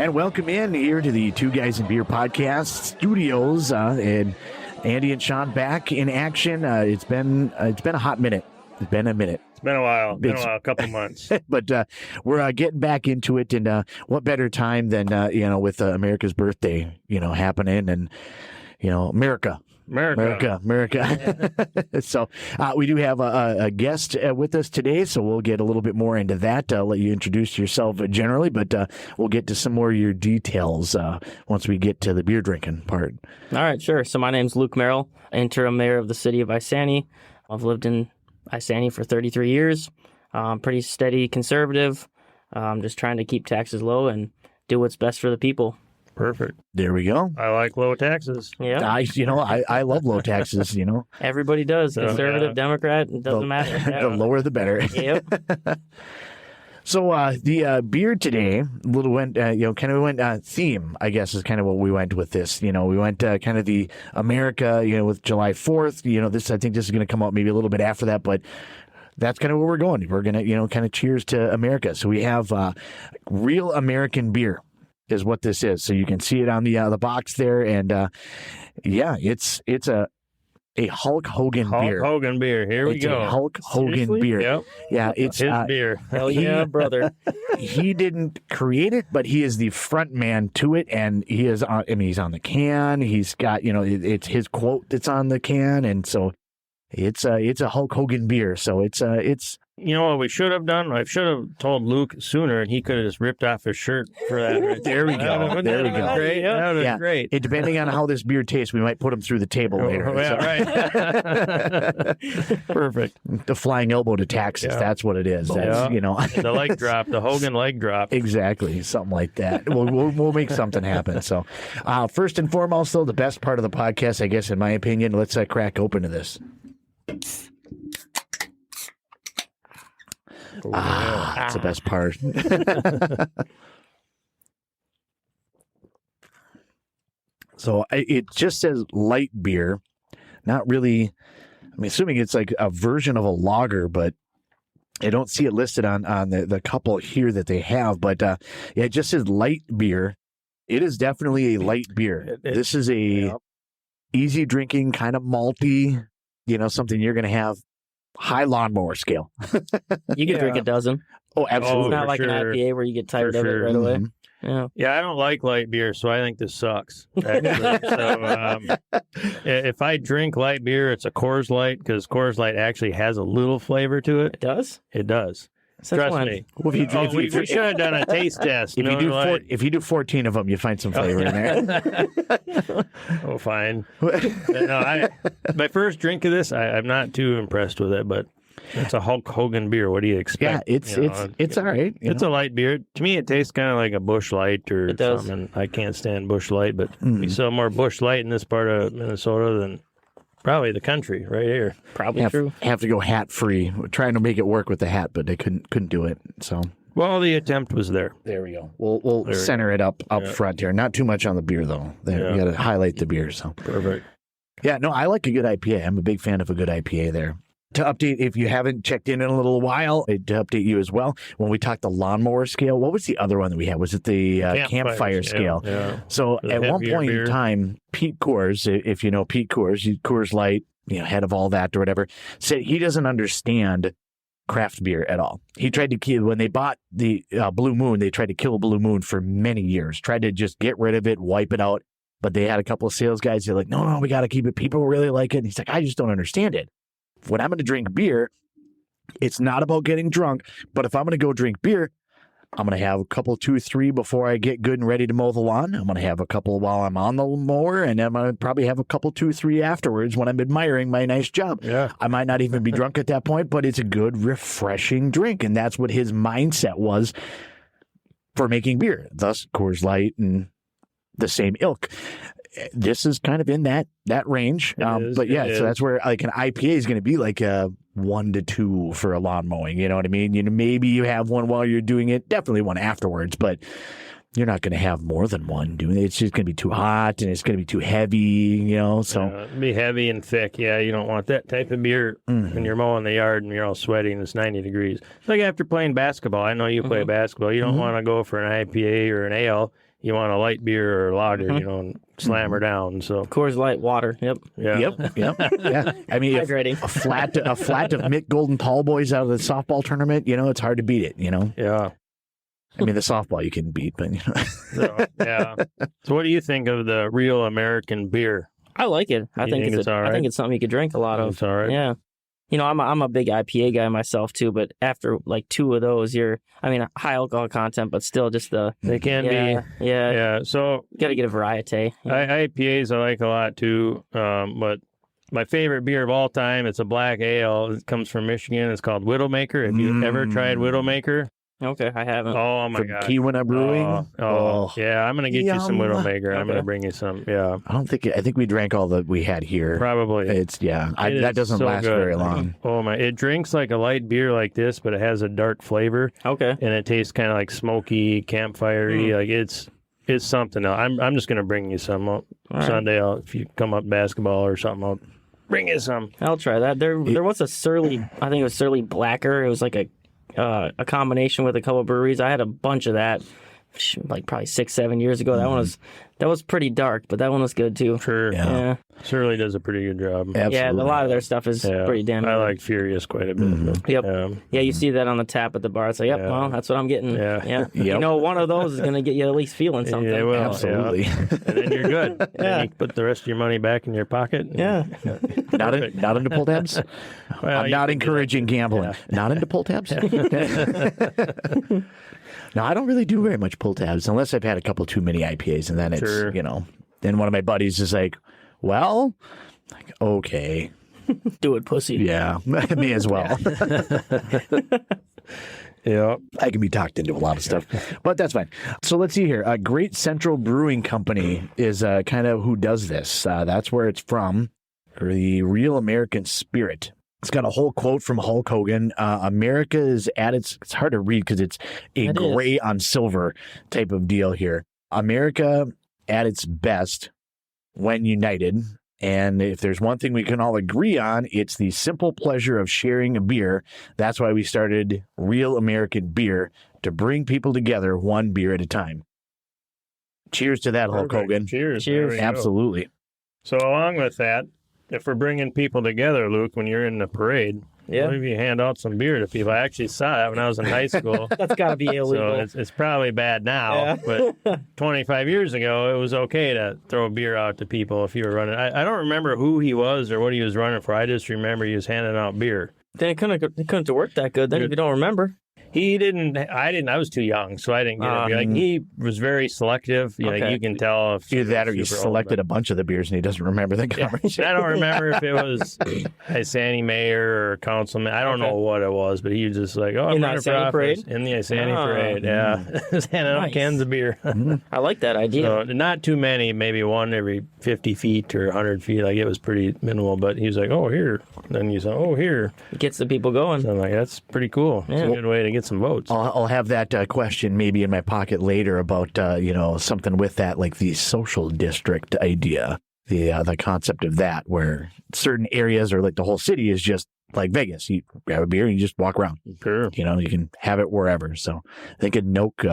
And welcome in here to the Two Guys and Beer podcast studios, and Andy and Sean back in action. It's been a hot minute. It's been a minute. It's been a while. A couple months. But we're getting back into it, and what better time than with America's birthday, happening, and America. So we do have a guest with us today, so we'll get a little bit more into that. I'll let you introduce yourself generally, but we'll get to some more of your details once we get to the beer drinking part. All right, sure. So my name's Luke Merrill, interim mayor of the city of Isanti. I've lived in Isanti for 33 years. Pretty steady conservative. Just trying to keep taxes low and do what's best for the people. Perfect. There we go. I like low taxes. Yeah. I love low taxes, Everybody does. Conservative, Democrat, it doesn't matter. The lower the better. Yep. So the beer today, went theme, I guess, is kind of what we went with this. We went kind of the America, with July 4th. I think this is going to come out maybe a little bit after that, but that's kind of where we're going. We're going to, kind of cheers to America. So we have real American beer is what this is. So you can see it on the box there, and it's a Hulk Hogan beer. Hulk Hogan beer. Here we go. A Hulk Hogan beer. Yep. Yeah, it's his beer. Hell yeah, brother. He didn't create it, but he is the front man to it, and he is on. He's on the can. He's got it's his quote that's on the can, and so it's a Hulk Hogan beer. So it's. You know what we should have done? I should have told Luke sooner, and he could have just ripped off his shirt for that. Right there we go. There we go. Great. That would great. Depending on how this beer tastes, we might put him through the table later. Right. Perfect. The flying elbow to taxes. Yeah. That's what it is. That's, the leg drop, the Hogan leg drop. Exactly. Something like that. We'll make something happen. So, first and foremost, though, the best part of the podcast, I guess, in my opinion, let's crack open to this. That's the best part. So it just says light beer. Not really, I'm assuming it's like a version of a lager, but I don't see it listed on the couple here that they have. But it just says light beer. It is definitely a light beer. This is a easy drinking, kind of malty, something you're going to have. High lawnmower scale. You can drink a dozen. Oh, absolutely. It's not like an IPA where you get tired of it right away. Mm-hmm. Yeah, I don't like light beer, so I think this sucks. Actually. So if I drink light beer, it's a Coors Light, because Coors Light actually has a little flavor to it. It does? It does. Since Trust when? me. Well, we should have done a taste test. If you do 14 of them, you find some flavor in there. Oh, fine. My first drink of this, I'm not too impressed with it, but it's a Hulk Hogan beer. What do you expect? Yeah, it's all right. It's a light beer. To me, it tastes kind of like a Busch Light or something. I can't stand Busch Light, but we sell more Busch Light in this part of Minnesota than probably the country right here. Probably true. Have to go hat free. We're trying to make it work with the hat, but they couldn't do it. So well, the attempt was there. There we go. We'll center it up front here. Not too much on the beer though. You got to highlight the beer. So perfect. Yeah, no, I like a good IPA. I'm a big fan of a good IPA there. To update, if you haven't checked in a little while, to update you as well, when we talked the lawnmower scale, what was the other one that we had? Was it the campfire scale? Yeah. So at one point in time, Pete Coors, if you know Pete Coors, Coors Light, head of all that or whatever, said he doesn't understand craft beer at all. He tried to kill, when they bought the Blue Moon, they tried to kill Blue Moon for many years, tried to just get rid of it, wipe it out. But they had a couple of sales guys, they're like, no, we got to keep it. People really like it. And he's like, I just don't understand it. When I'm going to drink beer, it's not about getting drunk, but if I'm going to go drink beer, I'm going to have a couple, 2, 3 before I get good and ready to mow the lawn. I'm going to have a couple while I'm on the mower, and I'm going to probably have a couple, 2, 3 afterwards when I'm admiring my nice job. Yeah. I might not even be drunk at that point, but it's a good, refreshing drink, and that's what his mindset was for making beer. Thus, Coors Light and the same ilk. This is kind of in that range. But yeah, so that's where like an IPA is going to be like a 1 to 2 for a lawn mowing. You know what I mean? Maybe you have one while you're doing it, definitely one afterwards, but you're not going to have more than one doing it. It's just going to be too hot and it's going to be too heavy, so. It'll be heavy and thick. Yeah, you don't want that type of beer when you're mowing the yard and you're all sweaty and it's 90 degrees. It's like after playing basketball. I know you play basketball. You don't want to go for an IPA or an ale you want a light beer or a lager, and slam her down. So Coors Light, water. Yep. yeah. Yep. Yeah. I mean, Hydrating. a flat of Mick Golden Tall Boys out of the softball tournament, it's hard to beat it, Yeah. I mean, the softball you can beat, but So, yeah. So what do you think of the real American beer? I like it. I think it's all right? I think it's something you could drink a lot of. It's all right. Yeah. I'm a big IPA guy myself too, but after like 2 of those, high alcohol content, but still just they can be. Yeah. So you got to get a variety. IPAs I like a lot too, but my favorite beer of all time, it's a black ale. It comes from Michigan. It's called Widowmaker. Have you ever tried Widowmaker? Okay, I haven't. Oh my From god, Keweenaw Brewing. Yeah, I'm gonna get you some Widowmaker. Okay. I'm gonna bring you some. Yeah, I think we drank all that we had here. Probably. That doesn't so last good. very long. Oh my! It drinks like a light beer like this, but it has a dark flavor. Okay, and it tastes kind of like smoky, campfirey. Like it's something else. I'm just gonna bring you some Sunday. If you come up basketball or something, I'll bring you some. I'll try that. There was a Surly. I think it was Surly Blacker. It was like a combination with a couple of breweries. I had a bunch of that, like probably 6-7 years ago. That was pretty dark, but that one was good too. Sure. Yeah. Surly does a pretty good job. Absolutely. Yeah, a lot of their stuff is pretty damn good. I like Furious quite a bit. Yep. Yeah, you see that on the tap at the bar. It's like, well, that's what I'm getting. Yeah. Yep. One of those is going to get you at least feeling something. Yeah, well, absolutely. Yeah. And then you're good. Yeah. And you put the rest of your money back in your pocket. Yeah. Not into pull tabs? Well, I'm not encouraging gambling. Yeah. Not into pull tabs? No, I don't really do very much pull tabs unless I've had a couple too many IPAs, and then it's, then one of my buddies is like, well, okay. Do it, pussy. Yeah, me as well. Yeah. I can be talked into a lot of stuff, but that's fine. So let's see here. Great Central Brewing Company is kind of who does this. That's where it's from, or the Real American Spirit. It's got a whole quote from Hulk Hogan. America is at it's hard to read because it's a gray on silver type of deal here. America at its best when united. And if there's one thing we can all agree on, it's the simple pleasure of sharing a beer. That's why we started Real American Beer, to bring people together one beer at a time. Cheers to that, Hulk Hogan. Cheers. Absolutely. So along with that, if we're bringing people together, Luke, when you're in the parade, what if you hand out some beer to people? I actually saw that when I was in high school. That's got to be illegal. So it's probably bad now, but 25 years ago, it was okay to throw beer out to people if you were running. I don't remember who he was or what he was running for. I just remember he was handing out beer. Then it couldn't have worked that good then if you don't remember. He didn't. I didn't. I was too young, so I didn't get it. Like, he was very selective. Like, you can tell if either that or he selected a bunch of the beers and he doesn't remember the conversation. I don't remember if it was Isanti mayor or councilman. I don't know what it was, but he was just like, "Oh, I'm running for office in the Isanti parade." Yeah, just handing out cans of beer. I like that idea. So not too many, maybe one every 50 feet or 100 feet. Like, it was pretty minimal. But he was like, "Oh, here." And then you say, "Oh, here." It gets the people going. So I'm like, that's pretty cool. It's a good way to get some votes. I'll have that question maybe in my pocket later about something with that, like the social district idea, the concept of that, where certain areas or like the whole city is just like Vegas. You grab a beer and you just walk around. Sure. You can have it wherever. So I think Anoke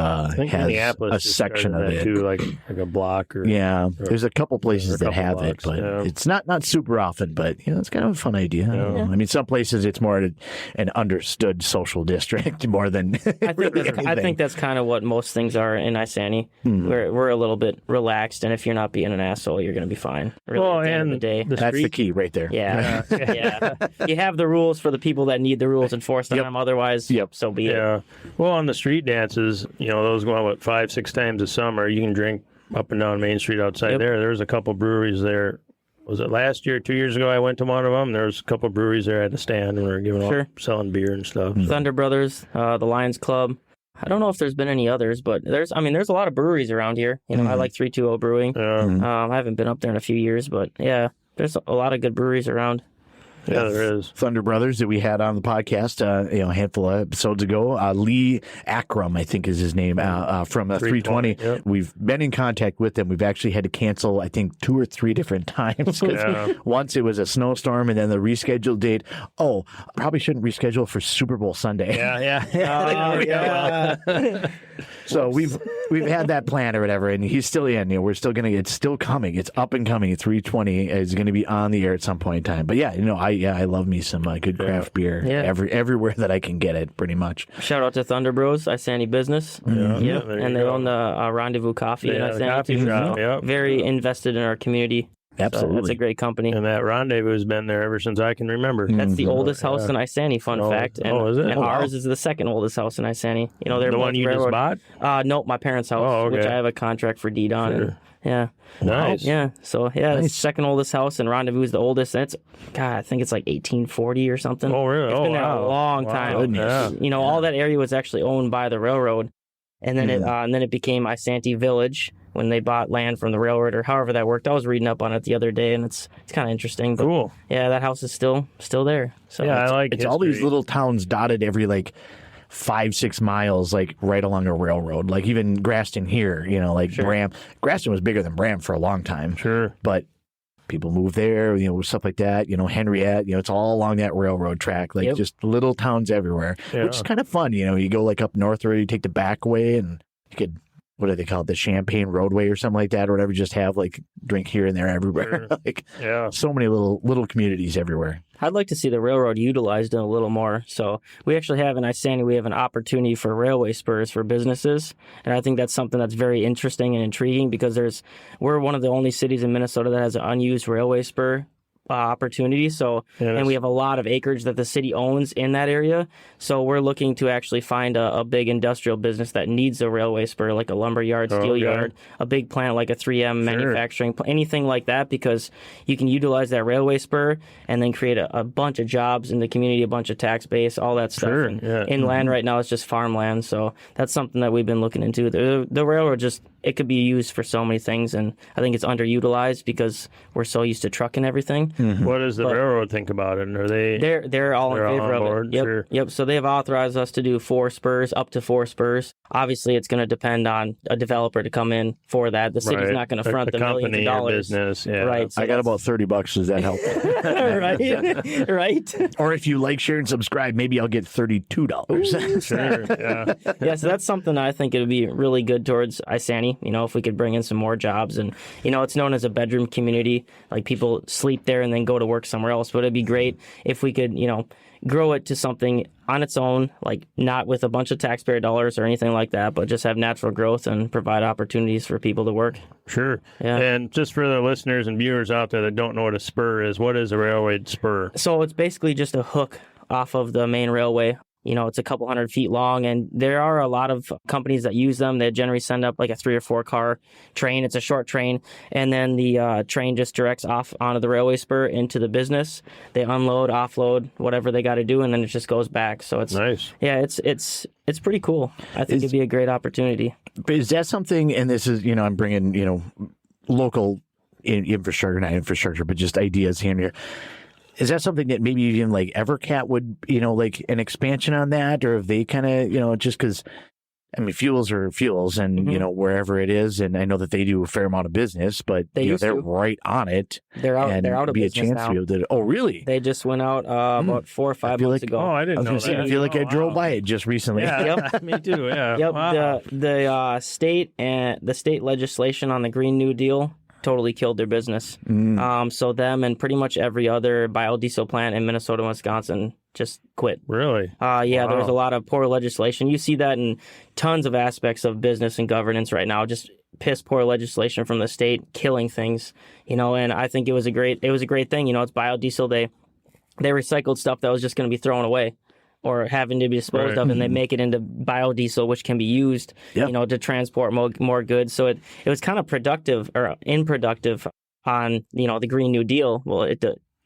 has a section of it. Too, like a block. Or there's a couple places that have blocks, it, but it's not super often. But it's kind of a fun idea. I mean, some places it's more an understood social district more than. I think that's kind of what most things are in Isanti. We're a little bit relaxed, and if you're not being an asshole, you're going to be fine. Really, at the end of the day, that's the key right there. Yeah. You have the rules for the people that need the rules enforced on them. Otherwise, so be it. Yeah. Well, on the street dances, those go on 5-6 times a summer. You can drink up and down Main Street outside there. There's a couple breweries there. Was it last year, 2 years ago? I went to one of them. There was a couple breweries there at the stand, and we were giving selling beer and stuff. Thunder Brothers, the Lions Club. I don't know if there's been any others, but there's a lot of breweries around here. I like 320 Brewing. I haven't been up there in a few years, but there's a lot of good breweries around. Yeah, there is. Thunder Brothers that we had on the podcast, a handful of episodes ago. Lee Akram, I think is his name, from 320. Yep. We've been in contact with them. We've actually had to cancel, I think, 2 or 3 different times. Once it was a snowstorm, and then the rescheduled date. Oh, probably shouldn't reschedule for Super Bowl Sunday. Yeah. So we've we've had that plan or whatever, and he's still in. We're still gonna. It's still coming. It's up and coming. 320 is going to be on the air at some point in time. But yeah, I love me some good craft beer. Yeah. Everywhere that I can get it, pretty much. Shout out to Thunder Bros, Isanti business. Yeah, and they own the Rendezvous Coffee in the Isanti coffee too. shop. Yep. Very invested in our community. Absolutely, So that's a great company. And that Rendezvous has been there ever since I can remember. That's the oldest house in Isanti, fun fact. And, is it? And ours is the second oldest house in Isanti. They're the one you just bought? Nope, my parents' house, okay. which I have a contract for deed on. Sure. And, Nice. Yeah. So, it's the second oldest house, and Rendezvous is the oldest. And I think it's like 1840 or something. Oh, really? It's been there a long time. Yeah. All that area was actually owned by the railroad. And then it became Isanti Village when they bought land from the railroad, or however that worked. I was reading up on it the other day, and it's kind of interesting. But cool. Yeah, that house is still there. So yeah, I like it's all these little towns dotted every 5-6 miles, right along a railroad. Like even Graston here, Sure. Bram. Graston was bigger than Bram for a long time. Sure. But people move there, stuff like that. Henriette, it's all along that railroad track, just little towns everywhere, which is kind of fun. You go up north, or you take the back way, and you could, what do they call it, the Champagne Roadway or something like that, or whatever. Just have drink here and there everywhere. Sure. So many little communities everywhere. I'd like to see the railroad utilized a little more. So we actually have in Isanti, we have an opportunity for railway spurs for businesses. And I think that's something that's very interesting and intriguing, because we're one of the only cities in Minnesota that has an unused railway spur opportunity. So, and we have a lot of acreage that the city owns in that area. So we're looking to actually find a big industrial business that needs a railway spur, like a lumber yard, steel yard, a big plant like a 3M manufacturing, anything like that, because you can utilize that railway spur and then create a bunch of jobs in the community, a bunch of tax base, all that stuff. Sure. And inland right now, it's just farmland. So that's something that we've been looking into. The railroad it could be used for so many things, and I think it's underutilized because we're so used to trucking everything. Mm-hmm. What does the railroad think about it? And are they? They're all in favor of it. Yep. Sure. Yep. So they've authorized us to do 4 spurs, up to 4 spurs. Obviously, it's going to depend on a developer to come in for that. The city's not going to front the millions of dollars. Business, yeah. Right. So I got about $30. Does that help? right. Right. Or if you like, share, and subscribe, maybe I'll get $32. Sure. Yeah. Yeah. So that's something I think it would be really good towards Isanti. If we could bring in some more jobs, and it's known as a bedroom community. Like people sleep there and then go to work somewhere else. But it'd be great if we could, grow it to something on its own, like not with a bunch of taxpayer dollars or anything like that, but just have natural growth and provide opportunities for people to work. Sure. Yeah. And just for the listeners and viewers out there that don't know what a spur is, what is a railway spur? So it's basically just a hook off of the main railway. It's a couple 100 feet long, and there are a lot of companies that use them. They generally send up like a 3 or 4 car train. It's a short train, and then the train just directs off onto the railway spur into the business. They unload, offload, whatever they got to do, and then it just goes back. So it's nice. Yeah, it's pretty cool. I think it'd be a great opportunity. Is that something? And this is, I'm bringing local infrastructure, not infrastructure, but just ideas here and here. Is that something that maybe even Evercat would, an expansion on that? Or if they kind of, just because, fuels are fuels and, wherever it is. And I know that they do a fair amount of business, but they're right on it. They're out of business now. To be able to, oh, really? They just went out about 4 or 5 months ago. Oh, I didn't know that. I feel like I drove by it just recently. Yeah, me too, yeah. Yep, wow. the state legislation on the Green New Deal totally killed their business. So them and pretty much every other biodiesel plant in Minnesota and Wisconsin just quit. Really? Yeah, there's a lot of poor legislation. You see that in tons of aspects of business and governance right now. Just piss poor legislation from the state, killing things. And I think it was a great thing. It's biodiesel. They recycled stuff that was just going to be thrown away or having to be disposed of, and they make it into biodiesel, which can be used, to transport more goods. So it was kind of productive or unproductive on, the Green New Deal. Well,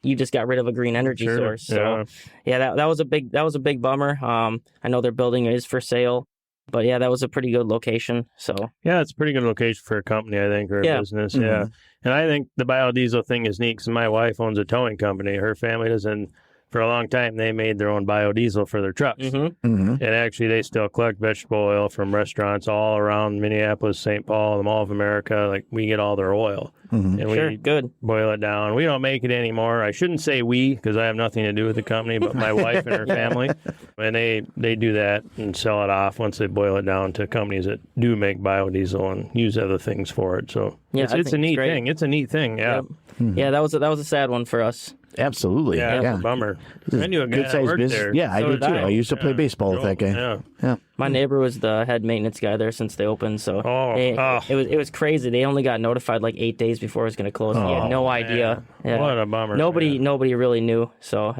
you just got rid of a green energy source. So that was a big bummer. I know their building is for sale, but yeah, that was a pretty good location. So yeah, it's a pretty good location for a company, I think, or a business. Mm-hmm. Yeah. And I think the biodiesel thing is neat because my wife owns a towing company. Her family doesn't. for a long time, they made their own biodiesel for their trucks. And actually, they still collect vegetable oil from restaurants all around Minneapolis, St. Paul, the Mall of America. Like, we get all their oil. And we boil it down. We don't make it anymore. I shouldn't say we, because I have nothing to do with the company, but my wife and her family. And they do that and sell it off once they boil it down to companies that do make biodiesel and use other things for it. So it's a neat thing. It's a neat thing. Yeah. Yeah, that was a sad one for us. Absolutely. Yeah, it's a bummer. I knew a guy good that sized worked business. there. Yeah, I did too. I used to play baseball with that guy. Yeah. My neighbor was the head maintenance guy there since they opened, so it was crazy. They only got notified like 8 days before it was going to close. He had no idea. Yeah. What a bummer. Nobody really knew. So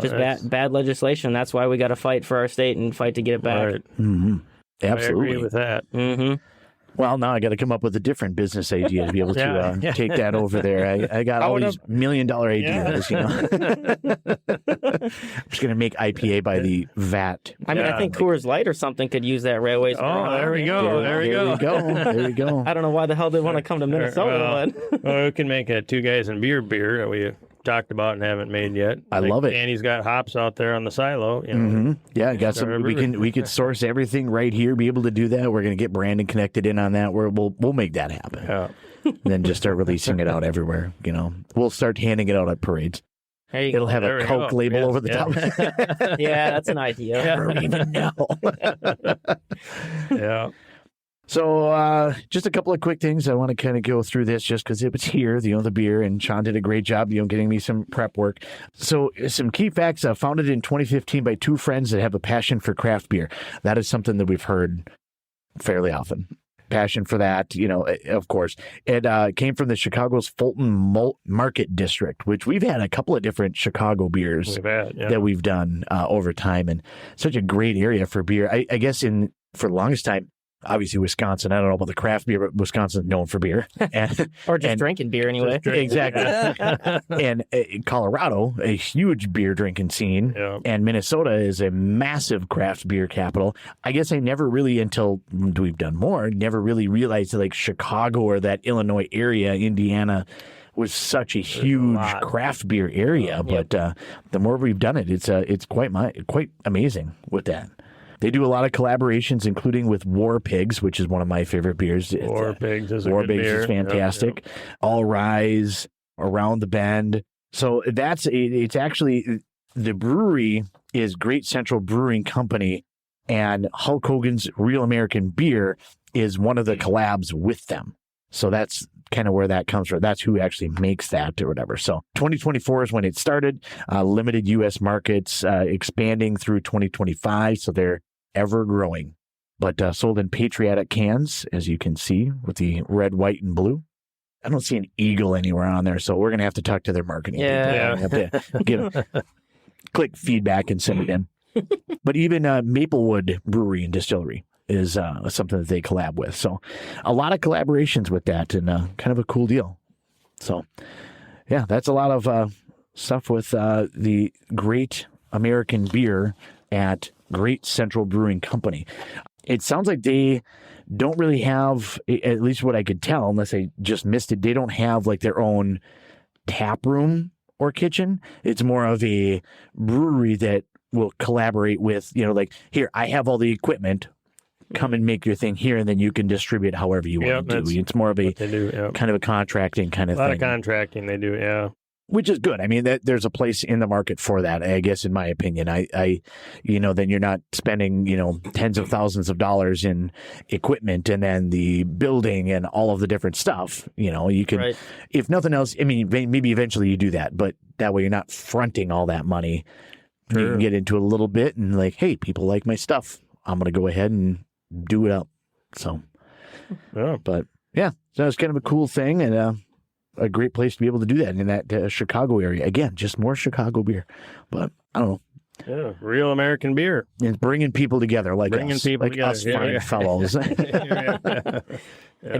just bad legislation. That's why we got to fight for our state and fight to get it back. Right. Absolutely. I agree with that. Well, now I got to come up with a different business idea to be able to take that over there. I got all these $1 million ideas, I'm just going to make IPA by the vat. I mean, I think Coors Light or something could use that railway. There we go. There we go. I don't know why the hell they want to come to Minnesota. Well, we can make a Two Guys and Beer that we talked about and haven't made yet. I love it. Danny's got hops out there on the silo. Yeah, got some. We could source everything right here. Be able to do that. We're going to get Brandon connected in on that. We'll make that happen. Yeah. And then just start releasing it out everywhere. We'll start handing it out at parades. It'll have a Coke label over the top. Yeah, that's an idea. Never even know. Yeah. So just a couple of quick things. I want to kind of go through this just because it was here, the beer, and Sean did a great job, getting me some prep work. So some key facts, founded in 2015 by two friends that have a passion for craft beer. That is something that we've heard fairly often. Passion for that, of course. It came from the Chicago's Fulton Market District, which we've had a couple of different Chicago beers that we've done over time, and such a great area for beer. I guess for the longest time, obviously Wisconsin, I don't know about the craft beer, but Wisconsin's known for beer. Or just drinking beer anyway. Exactly. And Colorado, a huge beer drinking scene. Yeah. And Minnesota is a massive craft beer capital. I guess I never really, until we've done more, never really realized that like Chicago or that Illinois area, Indiana, was such a huge craft beer area. But the more we've done it, it's quite amazing with that. They do a lot of collaborations, including with War Pigs, which is one of my favorite beers. War Pigs is fantastic. Yep. All Rise, Around the Bend. So it's actually, the brewery is Great Central Brewing Company, and Hulk Hogan's Real American Beer is one of the collabs with them. So that's kind of where that comes from. That's who actually makes that or whatever. So 2024 is when it started. Limited U.S. markets, expanding through 2025. So they're ever growing, but sold in patriotic cans, as you can see, with the red, white, and blue. I don't see an eagle anywhere on there, so we're going to have to talk to their marketing people. Have to give click feedback and send it in. But even Maplewood Brewery and Distillery is something that they collab with. So a lot of collaborations with that, and kind of a cool deal. So yeah, that's a lot of stuff with the Great American Beer at Great Central Brewing Company. It sounds like they don't really have, at least what I could tell, unless I just missed it, they don't have like their own tap room or kitchen. It's more of a brewery that will collaborate with, like, here, I have all the equipment, come and make your thing here, and then you can distribute however you want to do. It's more of a kind of a contracting kind of thing. A lot of contracting they do, yeah. Which is good. I mean, there's a place in the market for that, I guess, in my opinion. then you're not spending, tens of thousands of dollars in equipment and then the building and all of the different stuff. You can, if nothing else, I mean, maybe eventually you do that, but that way you're not fronting all that money. Sure. You can get into it a little bit and like, hey, people like my stuff. I'm going to go ahead and do it up. So, but yeah, so it's kind of a cool thing, and a great place to be able to do that in that Chicago area. Again, just more Chicago beer. But I don't know. Yeah, real American beer. It's bringing people together like us fine fellows. Have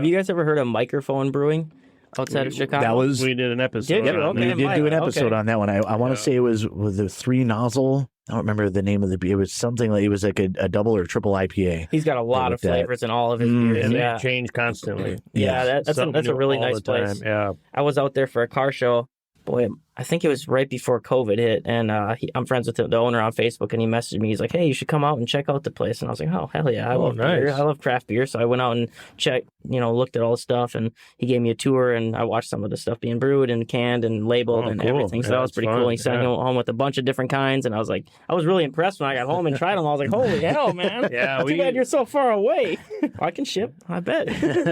you guys ever heard of microphone brewing outside of Chicago? We did an episode. We did do an episode on that one. I want to say it was the 3 nozzle. I don't remember the name of the beer. It was something like, it was like a double or triple IPA. He's got a lot of flavors in all of his beers. And they change constantly. Yeah, that's a really nice place. Yeah. I was out there for a car show boy, I think it was right before COVID hit, and I'm friends with the owner on Facebook, and he messaged me. He's like, "Hey, you should come out and check out the place." And I was like, "Oh, hell yeah, I love beer. I love craft beer." So I went out and checked, looked at all the stuff, and he gave me a tour, and I watched some of the stuff being brewed and canned and labeled and everything. So that was pretty cool. And he sent me home with a bunch of different kinds, and I was really impressed when I got home and tried them. I was like, "Holy hell, man! Yeah, too bad you're so far away. I can ship, I bet."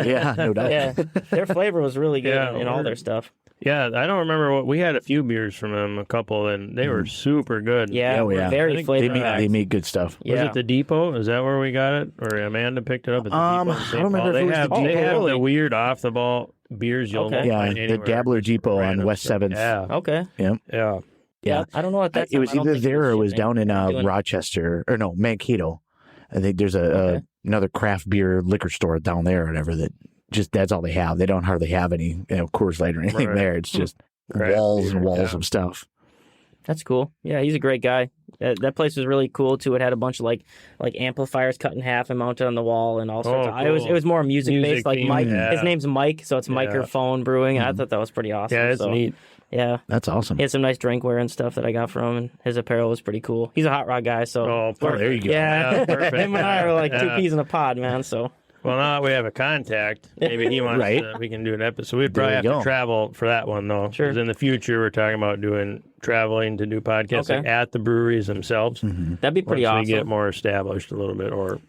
Yeah, no doubt. Yeah, their flavor was really good in all their stuff. Yeah, I don't remember we had a few beers from them, a couple, and they were super good. Yeah, very flavor. They made good stuff. Yeah. Was it the Depot? Is that where we got it? Or Amanda picked it up at the Depot? I don't remember if it was the Depot. They have the weird off-the-ball beers you'll find anywhere. The Dabbler Depot on West 7th. Yeah. Okay. Yeah. I don't know what that It was either there or it was down in Rochester, or no, Mankato. I think there's another craft beer liquor store down there or whatever that that's all they have. They don't hardly have any Coors Light or anything there. It's just walls and walls of stuff. That's cool. Yeah, he's a great guy. That place was really cool too. It had a bunch of like amplifiers cut in half and mounted on the wall and all sorts of. Cool. It was more music based. Like theme, Mike, his name's Mike, so it's Microphone Brewing. I thought that was pretty awesome. Yeah, it's neat. Yeah, that's awesome. He had some nice drinkware and stuff that I got from him, and his apparel was pretty cool. He's a hot rod guy, so there you go. Yeah, perfect. Him and I are like two peas in a pod, man. So. Well, now that we have a contact, maybe he wants to, we can do an episode. We'd probably have to travel for that one, though. Sure. Because in the future, we're talking about traveling to do podcasts at the breweries themselves. Mm-hmm. That'd be pretty awesome. We get more established a little bit, or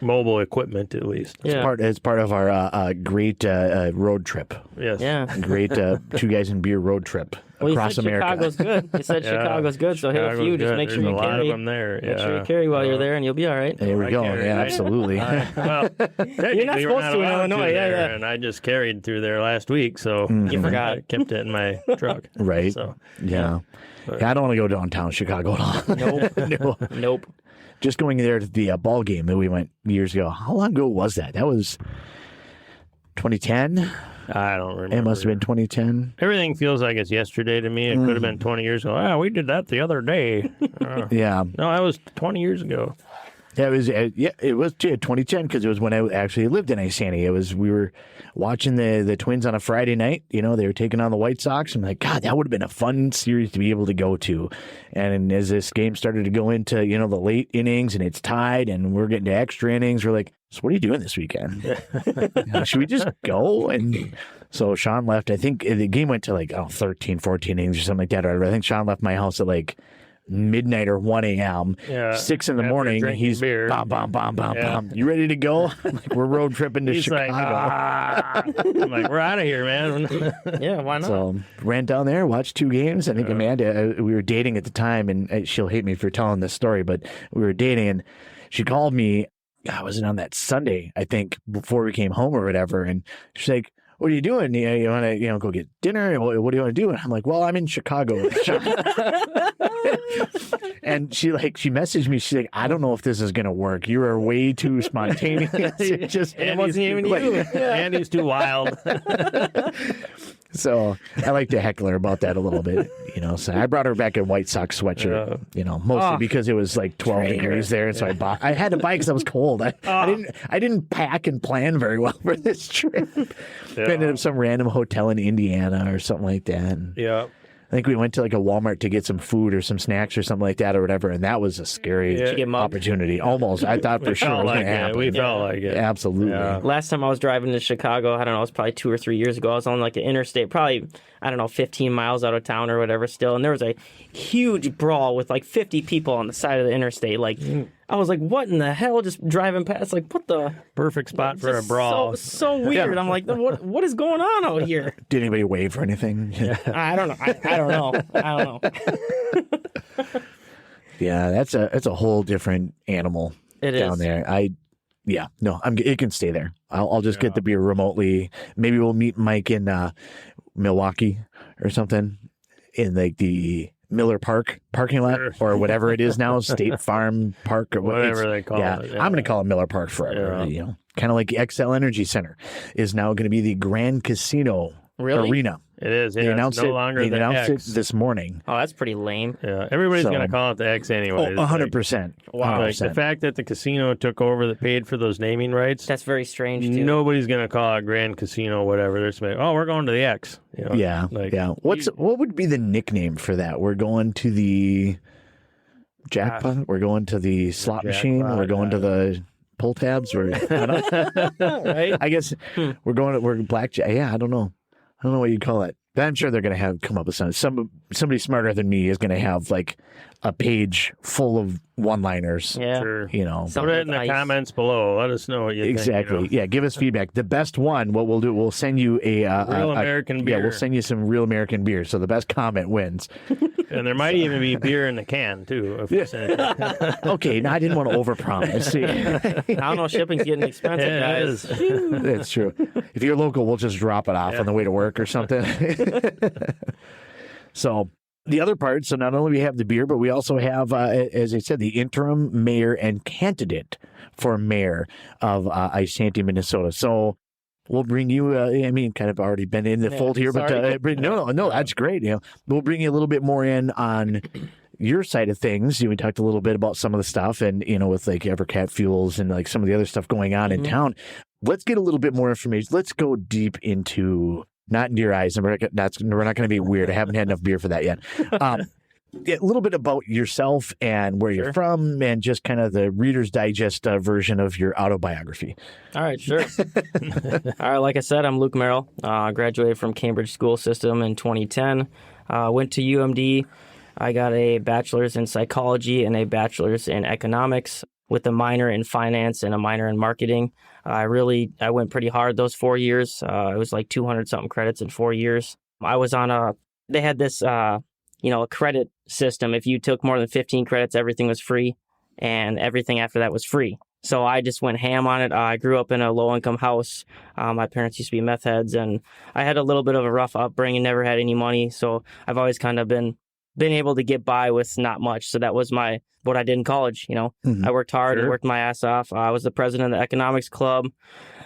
mobile equipment at least. Yeah. It's part of our great road trip. Yes. Yeah. Great two guys in beer road trip across America. Chicago's good. He said Chicago's good, so hit a few. Just make sure you carry. A lot of them there. Make sure you carry while you're there, and you'll be all right. There we go. Yeah, absolutely. Well, you're not supposed to in Illinois. Yeah. And I just carried through there last week, so you forgot. I kept it in my truck. Right. So, yeah. I don't want to go downtown Chicago at all. Nope. Just going there to the ball game that we went years ago. How long ago was that? That was 2010? I don't remember. It must have been 2010. Everything feels like it's yesterday to me. It could have been 20 years ago. Oh, we did that the other day. Yeah. No, that was 20 years ago. Yeah, it was 2010 because it was when I actually lived in Isanti. We were watching the Twins on a Friday night. They were taking on the White Sox. I'm like, God, that would have been a fun series to be able to go to. And as this game started to go into the late innings and it's tied and we're getting to extra innings, we're like, so what are you doing this weekend? Should we just go? And so Sean left. I think the game went to 13, 14 innings or something like that. Or I think Sean left my house at midnight or 1 a.m. 6 in the morning. He's beer. Bam, bam, bam, bam, bam. You ready to go? We're road tripping to Chicago. I'm like, we're out of here, man. Yeah, why not? So ran down there, watched 2 games. I think Amanda, we were dating at the time, and she'll hate me for telling this story, but we were dating, and she called me. Was it on that Sunday? I think before we came home or whatever, and she's like, "What are you doing? You want to go get dinner? What do you want to do?" And I'm like, "Well, I'm in Chicago." And she messaged me. She's like, "I don't know if this is gonna work. You are way too spontaneous. It wasn't even you. Andy's too wild." So I like to heckle her about that a little bit, So I brought her back a White Sox sweatshirt, mostly because it was 12 degrees there, and so I had to buy because I was cold. I didn't pack and plan very well for this trip. Ended up some random hotel in Indiana or something like that. Yeah. I think we went to a Walmart to get some food or some snacks or something like that or whatever, and that was a scary opportunity. Almost, I thought for sure it was going to happen. We felt like it. Absolutely. Yeah. Last time I was driving to Chicago, I don't know, it was probably 2 or 3 years ago. I was on an interstate, probably 15 miles out of town or whatever still, and there was a huge brawl with 50 people on the side of the interstate. I was like, what in the hell? Just driving past, what the? Perfect spot for a brawl. So weird. Yeah. I'm like, what is going on out here? Did anybody wave or anything? I don't know. I don't know. Yeah, that's a whole different animal down there. It can stay there. I'll just get the beer remotely. Maybe we'll meet Mike in Milwaukee or something in the Miller Park parking lot or whatever it is now, State Farm Park or whatever they call it. Yeah. I'm going to call it Miller Park forever. Kind of like XL Energy Center is now going to be the Grand Casino Arena. It is. They Yeah, announced it's no longer They the announced X. it this morning. Oh, that's pretty lame. Yeah, everybody's So- going to call it the X anyway. 100%. Wow. Like the fact that the casino took over that paid for those naming rights. That's very strange, too. Nobody's going to call it Grand Casino, whatever. They're saying, "Oh, we're going to the X." You know, Yeah, like, yeah. What would be the nickname for that? We're going to the jackpot. We're going to the slot machine. jackpot, We're going to the pull tabs. We're Right? I guess we're blackjack. Yeah, I don't know. I don't know what you'd call it. But I'm sure they're going to come up with somebody smarter than me is going to have like a page full of one-liners. Yeah. sure. You know, Some- Put it in the Ice. comments below. Let us know what you exactly. think. You Yeah, give us feedback. The best one, what we'll do, we'll send you a Real American beer. Yeah, we'll send you some real American beer. So the best comment wins. know? And there might even be beer in the can too. If we send it. Okay, now I didn't want to overpromise. I don't know. Shipping's getting expensive, Yeah, it guys. is. That's true. If you're local, we'll just drop it off on the way to work or something. So the other part, so not only we have the beer, but we also have, as I said, the interim mayor and candidate for mayor of Isanti, Minnesota. So we'll bring you, kind of already been in the fold here, sorry. but no, that's great. We'll bring you a little bit more in on your side of things. We talked a little bit about some of the stuff and, with like Evercat fuels and like some of the other stuff going on in town. Let's get a little bit more information. Let's go deep into, not into your eyes, and we're not going to be weird. I haven't had enough beer for that yet. A little bit about yourself and where you're from and just kind of the Reader's Digest version of your autobiography. All right, sure. All right, like I said, I'm Luke Merrill. Graduated from Cambridge School System in 2010. Went to UMD. I got a bachelor's in psychology and a bachelor's in economics with a minor in finance and a minor in marketing. I went pretty hard those 4 years. It was like 200 something credits in 4 years. I was on they had this, a credit system. If you took more than 15 credits, everything was free and everything after that was free. So I just went ham on it. I grew up in a low income house. My parents used to be meth heads and I had a little bit of a rough upbringing, never had any money. So I've always kind of been able to get by with not much. So that was what I did in college. I worked hard and worked my ass off. I was the president of the economics club.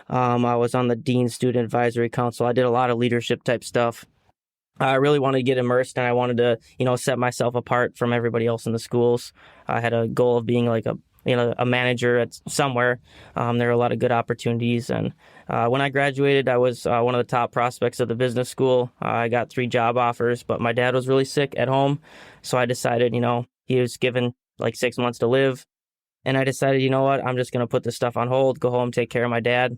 I was on the Dean Student Advisory Council. I did a lot of leadership type stuff. I really wanted to get immersed and I wanted to, set myself apart from everybody else in the schools. I had a goal of being like a manager at somewhere. There were a lot of good opportunities. And when I graduated, I was one of the top prospects of the business school. I got 3 job offers, but my dad was really sick at home. So I decided, he was given like 6 months to live. And I decided, you know what, I'm just going to put this stuff on hold, go home, take care of my dad.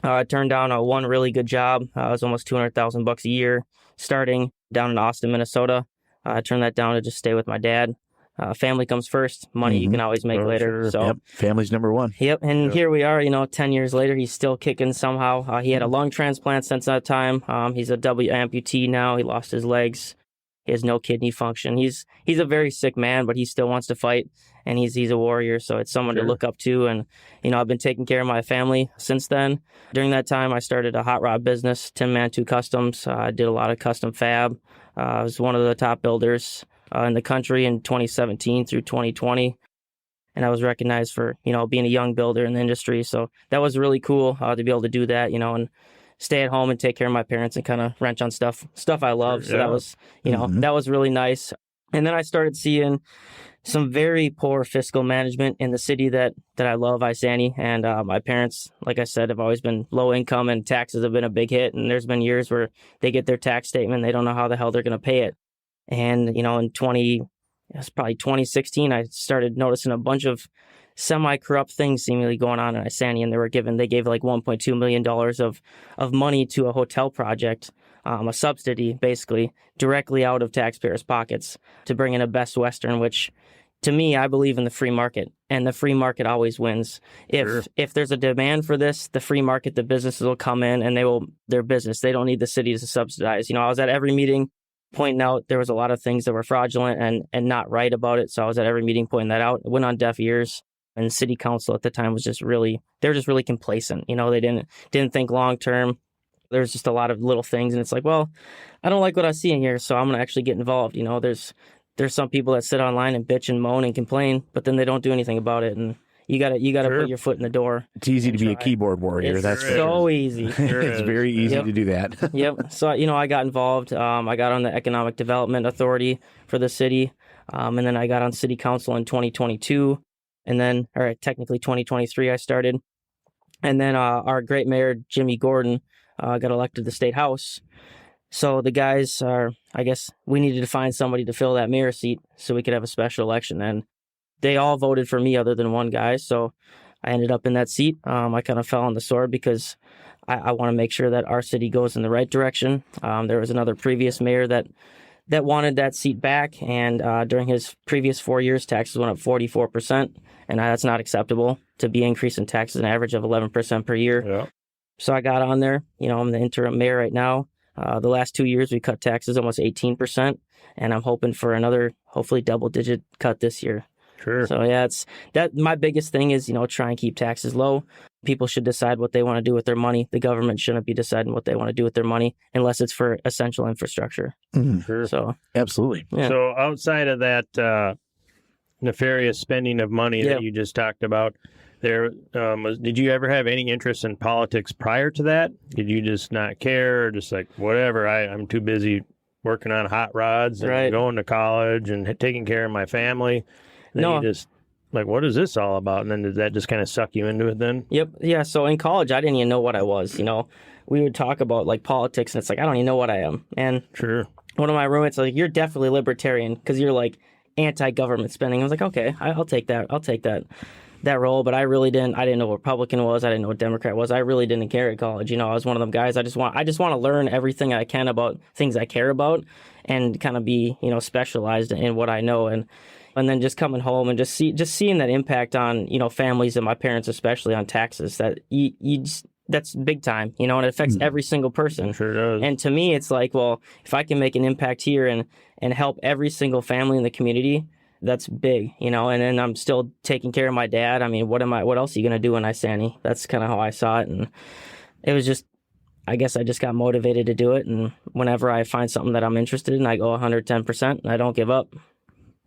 I turned down one really good job. It was almost $200,000 a year starting down in Austin, Minnesota. I turned that down to just stay with my dad. Family comes first. Money you can always make later. Sure. So, yep. Family's number one. Yep. And here we are, 10 years later, he's still kicking somehow. He had a lung transplant since that time. He's a W amputee now. He lost his legs. He has no kidney function. He's a very sick man, but he still wants to fight. And he's a warrior. So it's someone to look up to. And, I've been taking care of my family since then. During that time, I started a hot rod business, Tin Man 2 Customs. I did a lot of custom fab. I was one of the top builders in the country in 2017 through 2020. And I was recognized for, being a young builder in the industry. So that was really cool to be able to do that, and stay at home and take care of my parents and kind of wrench on stuff I love. So that was, that was really nice. And then I started seeing some very poor fiscal management in the city that I love, Isanti. And my parents, like I said, have always been low income and taxes have been a big hit. And there's been years where they get their tax statement, they don't know how the hell they're going to pay it. And, in it's probably 2016, I started noticing a bunch of semi-corrupt things seemingly going on in Isanti. And they gave like $1.2 million of money to a hotel project, a subsidy, basically, directly out of taxpayers' pockets to bring in a Best Western, which, to me, I believe in the free market, and the free market always wins. If there's a demand for this, the free market, the businesses will come in and their business. They don't need the city to subsidize. I was at every meeting pointing out there was a lot of things that were fraudulent and not right about it. So I was at every meeting pointing that out. It went on deaf ears. And city council at the time was they're just really complacent. They didn't think long term. There's just a lot of little things. And it's like, well, I don't like what I see in here, so I'm going to actually get involved. There's some people that sit online and bitch and moan and complain, but then they don't do anything about it. And, You gotta Sure. put your foot in the door. It's easy to be a try. keyboard warrior. It's That's for so sure. easy. Sure It's is. very easy Yep. to do that. Yep. So, I got involved. I got on the Economic Development Authority for the city. And then I got on city council in 2022. And then, technically 2023, I started. And then our great mayor, Jimmy Gordon, got elected to the state house. So the guys I guess we needed to find somebody to fill that mayor seat so we could have a special election. And they all voted for me other than one guy. So I ended up in that seat. I kind of fell on the sword because I want to make sure that our city goes in the right direction. There was another previous mayor that wanted that seat back, and during his previous 4 years, taxes went up 44%, and that's not acceptable to be increasing taxes an average of 11% per year. Yeah. So I got on there. I'm the interim mayor right now. The last 2 years, we cut taxes almost 18%, and I'm hoping for another, hopefully, double-digit cut this year. Sure. So yeah, it's that. My biggest thing is, try and keep taxes low. People should decide what they want to do with their money. The government shouldn't be deciding what they want to do with their money unless it's for essential infrastructure. Sure. So Absolutely. yeah. So outside of that nefarious spending of money that you just talked about, did you ever have any interest in politics prior to that? Did you just not care, or just like whatever? I'm too busy working on hot rods and going to college and taking care of my family. Then No. you just like, what is this all about? And then did that just kind of suck you into it then? Yep. Yeah. So in college, I didn't even know what I was. We would talk about like politics, and it's like I don't even know what I am. And Sure. one of my roommates was like, "You're definitely libertarian because you're like anti-government spending." I was like, "Okay, I'll take that. I'll take that role." But I really didn't. I didn't know what Republican was. I didn't know what Democrat was. I really didn't care at college. I was one of them guys. I just want to learn everything I can about things I care about, and kind of be specialized in what I know. And then just coming home and just seeing that impact on families and my parents, especially on taxes, that that's big time, and it affects every single person. Sure does. And to me, it's like, well, if I can make an impact here and help every single family in the community, that's big, And then I'm still taking care of my dad. I mean, what else are you going to do in Isanti? That's kind of how I saw it. And it was just, I guess I just got motivated to do it. And whenever I find something that I'm interested in, I go 110% and I don't give up.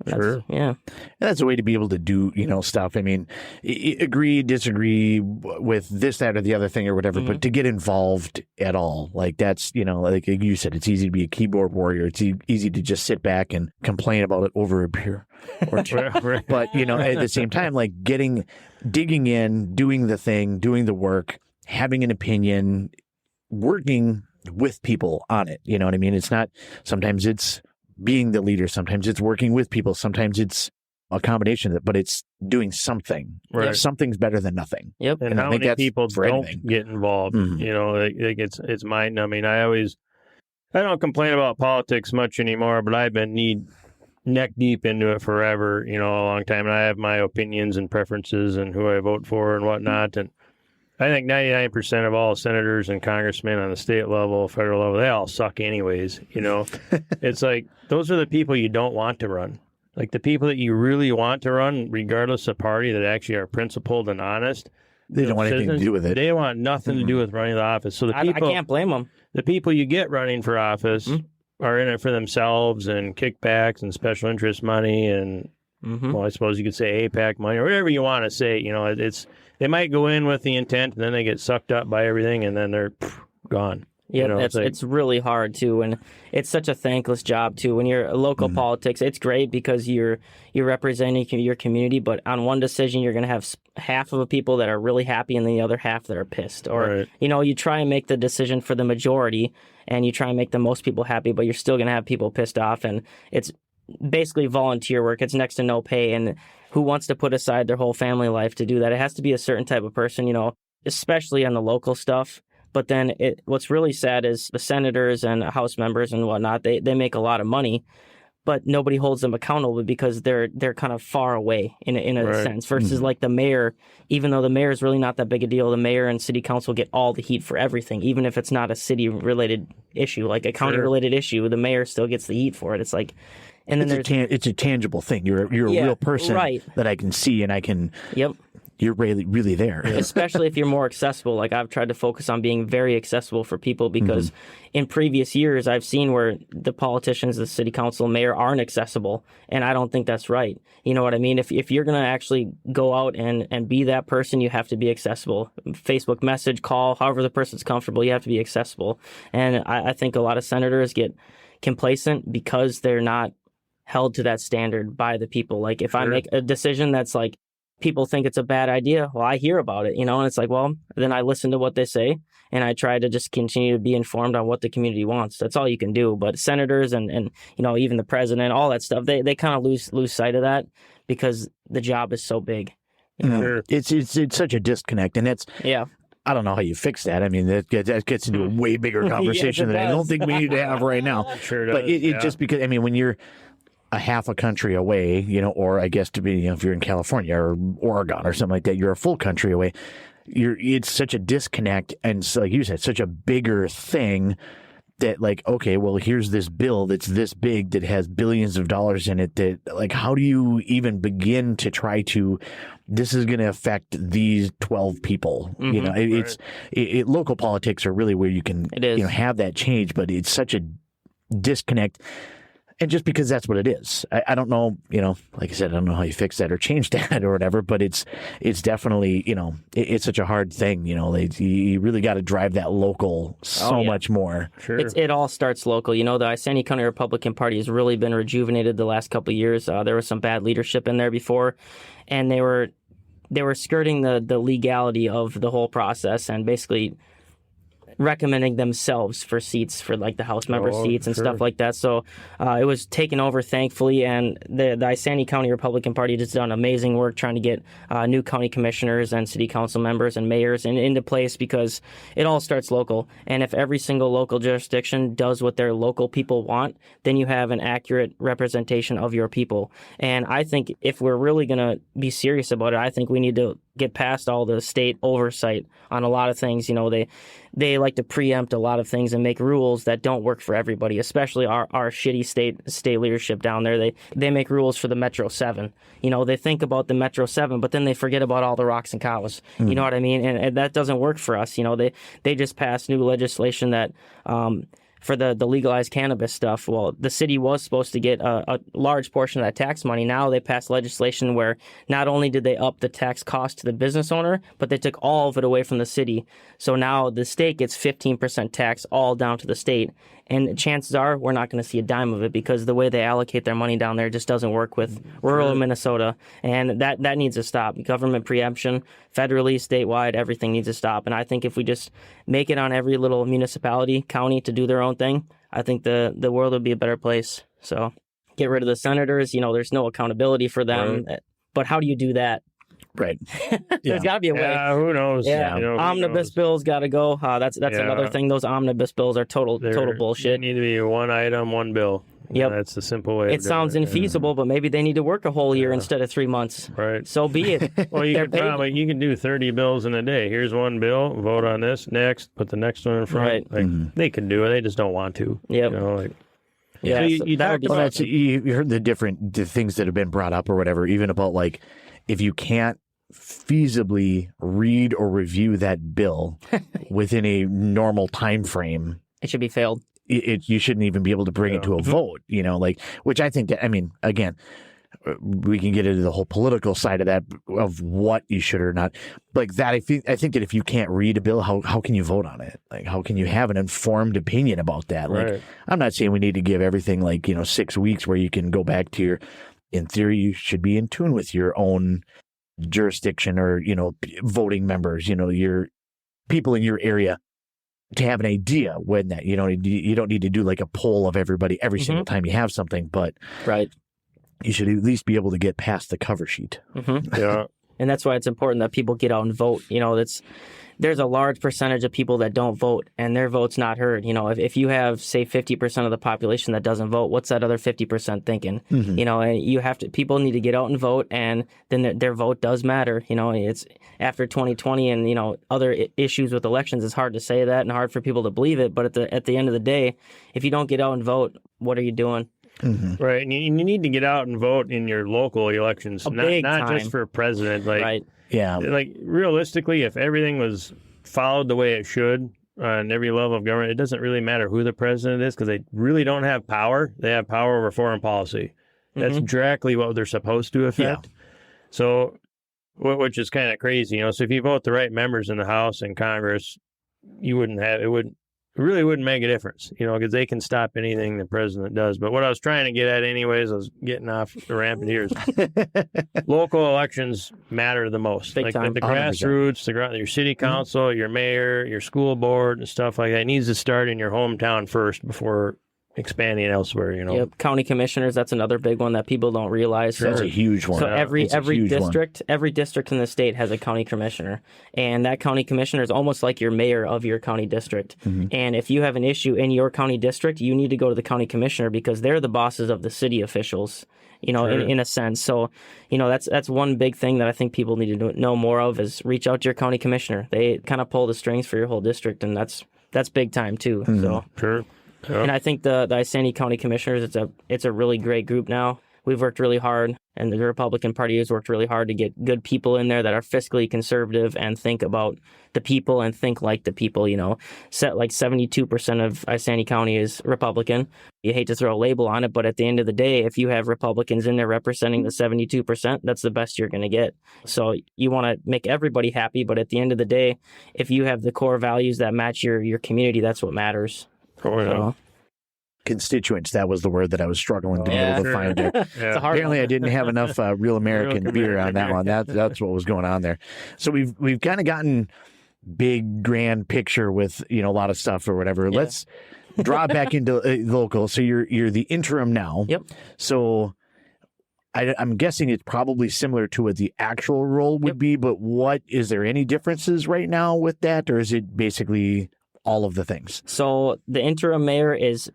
Sure. Yeah. That's a way to be able to do, stuff. I mean, agree, disagree with this, that, or the other thing or whatever, but to get involved at all, like that's, like you said, it's easy to be a keyboard warrior. It's easy to just sit back and complain about it over a beer or two. But, at the same time, like digging in, doing the thing, doing the work, having an opinion, working with people on it. You know what I mean? It's not, sometimes it's being the leader, sometimes it's working with people, sometimes it's a combination of it, but it's doing something. Right. Something's better than nothing. Yep. And I how think many that's people for don't anything. get involved? Mhm. Like it's mind numbing. I don't complain about politics much anymore, but I've been neck deep into it forever, a long time. And I have my opinions and preferences and who I vote for and whatnot. And I think 99% of all senators and congressmen on the state level, federal level, they all suck anyways, It's like, those are the people you don't want to run. Like the people that you really want to run, regardless of party, that actually are principled and honest. They don't want anything to do with it. They want nothing to do with running the office. So I can't blame them. the people you get running for office are in it for themselves and kickbacks and special interest money and, well, I suppose you could say APAC money or whatever you want to say. They might go in with the intent and then they get sucked up by everything and then they're gone. Yeah, it's really hard too, and it's such a thankless job too. When you're local politics, it's great because you're representing your community, but on one decision, you're going to have half of the people that are really happy and the other half that are pissed. Or you try and make the decision for the majority, and you try and make the most people happy, but you're still going to have people pissed off, and it's basically volunteer work. It's next to no pay, and who wants to put aside their whole family life to do that? It has to be a certain type of person, especially on the local stuff. But then what's really sad is the senators and House members and whatnot, they make a lot of money, but nobody holds them accountable because they're kind of far away in a sense versus like the mayor. Even though the mayor is really not that big a deal, the mayor and city council get all the heat for everything, even if it's not a city-related issue, like a county-related issue, the mayor still gets the heat for it. It's like, and then it's a tangible thing. You're a real person that I can see and I can you're really there. Especially if you're more accessible. Like I've tried to focus on being very accessible for people because in previous years I've seen where the politicians, the city council, mayor aren't accessible, and I don't think that's right. You know what I mean? If you're going to actually go out and be that person, you have to be accessible. Facebook message, call, however the person's comfortable, you have to be accessible. And I think a lot of senators get complacent because they're not held to that standard by the people. Like if I make a decision that's like, people think it's a bad idea, well, I hear about it, and it's like, well, then I listen to what they say, and I try to just continue to be informed on what the community wants. That's all you can do. But senators and even the president, all that stuff, they kind of lose sight of that because the job is so big. It's such a disconnect, and that's I don't know how you fix that. I mean, that gets into a way bigger conversation that I don't think we need to have right now. Sure does, but it just because, I mean, when you're a half a country away, or I guess to be, if you're in California or Oregon or something like that, you're a full country away. It's such a disconnect, and so, like you said, such a bigger thing that, like, okay, well, here's this bill that's this big that has billions of dollars in it. That, like, how do you even begin to try to? This is going to affect these 12 people. Local politics are really where you can have that change, but it's such a disconnect. And just because that's what it is, I don't know, like I said, I don't know how you fix that or change that or whatever, but it's definitely, it's such a hard thing, you really got to drive that local much more. Sure. It all starts local. The Isanti County Republican Party has really been rejuvenated the last couple of years. There was some bad leadership in there before, and they were skirting the legality of the whole process and basically recommending themselves for seats for like the House member seats and stuff like that. So it was taken over, thankfully, and the Isanti County Republican Party has done amazing work trying to get new county commissioners and city council members and mayors into place because it all starts local. And if every single local jurisdiction does what their local people want, then you have an accurate representation of your people. And I think if we're really going to be serious about it, I think we need to get past all the state oversight on a lot of things. They like to preempt a lot of things and make rules that don't work for everybody, especially our shitty state leadership down there. They make rules for the Metro 7. They think about the Metro 7, but then they forget about all the rocks and cows. You know what I mean? And that doesn't work for us. They just passed new legislation that for the legalized cannabis stuff. Well, the city was supposed to get a large portion of that tax money. Now they passed legislation where not only did they up the tax cost to the business owner, but they took all of it away from the city. So now the state gets 15% tax all down to the state. And chances are we're not going to see a dime of it because the way they allocate their money down there just doesn't work with rural Minnesota. And that needs to stop. Government preemption, federally, statewide, everything needs to stop. And I think if we just make it on every little municipality, county to do their own thing, I think the world would be a better place. So get rid of the senators. There's no accountability for them. Right. But how do you do that? Right. There's got to be a way. Yeah, who knows? Yeah. Omnibus bills got to go. That's another thing. Those omnibus bills are total bullshit. They need to be one item, one bill. Yep. That's the simple way. It sounds infeasible, but maybe they need to work a whole year instead of 3 months. Right. So be it. Well, you can do 30 bills in a day. Here's one bill. Vote on this. Next. Put the next one in front. Right. They can do it. They just don't want to. Yep. Yeah. So you talked about you heard the things that have been brought up or whatever, even about like if you can't feasibly read or review that bill within a normal time frame, it should be failed. You shouldn't even be able to bring it to a vote, which I think that, I mean, again, we can get into the whole political side of that, of what you should or not. Like that, I think that if you can't read a bill, how can you vote on it? Like, how can you have an informed opinion about that? Like, I'm not saying we need to give everything 6 weeks where you can go back to in theory, you should be in tune with your own jurisdiction or, voting members, your people in your area to have an idea when that, you don't need to do like a poll of everybody every single time you have something, but you should at least be able to get past the cover sheet. Yeah. And that's why it's important that people get out and vote. There's a large percentage of people that don't vote and their vote's not heard. If you have, say, 50% of the population that doesn't vote, what's that other 50% thinking? And people need to get out and vote, and then their vote does matter. It's after 2020 and, other issues with elections, it's hard to say that and hard for people to believe it. But at the end of the day, if you don't get out and vote, what are you doing? Right, and you need to get out and vote in your local elections, not just for president. Right. Yeah. Like realistically, if everything was followed the way it should on every level of government, it doesn't really matter who the president is because they really don't have power. They have power over foreign policy. That's directly what they're supposed to affect. Yeah. So, which is kind of crazy, So if you vote the right members in the House and Congress, you wouldn't have it really wouldn't make a difference, because they can stop anything the president does. But what I was trying to get at anyways, I was getting off the rampant here, is local elections matter the most. Big like time. the grassroots, your city council, your mayor, your school board, and stuff like that. It needs to start in your hometown first before expanding elsewhere, Yep, county commissioners, that's another big one that people don't realize. That's a huge one. So every district, one. every district in the state has a county commissioner, and that county commissioner is almost like your mayor of your county district. And if you have an issue in your county district, you need to go to the county commissioner because they're the bosses of the city officials. In a sense. So, that's one big thing that I think people need to know more of is reach out to your county commissioner. They kind of pull the strings for your whole district, and that's big time too. So Sure. And I think the Isanti County Commissioners, it's a really great group now. We've worked really hard, and the Republican Party has worked really hard to get good people in there that are fiscally conservative and think about the people and think like the people, Set like 72% of Isanti County is Republican. You hate to throw a label on it, but at the end of the day, if you have Republicans in there representing the 72%, that's the best you're going to get. So you want to make everybody happy, but at the end of the day, if you have the core values that match your community, that's what matters. Constituents, that was the word that I was struggling to be able to find there. Apparently I didn't have enough real American beer on that one. That's what was going on there. So we've kind of gotten big grand picture with a lot of stuff or whatever. Let's draw back into local. So you're the interim now. Yep. So I'm guessing it's probably similar to what the actual role would be, but is there any differences right now with that, or is it basically all of the things? So the interim mayor is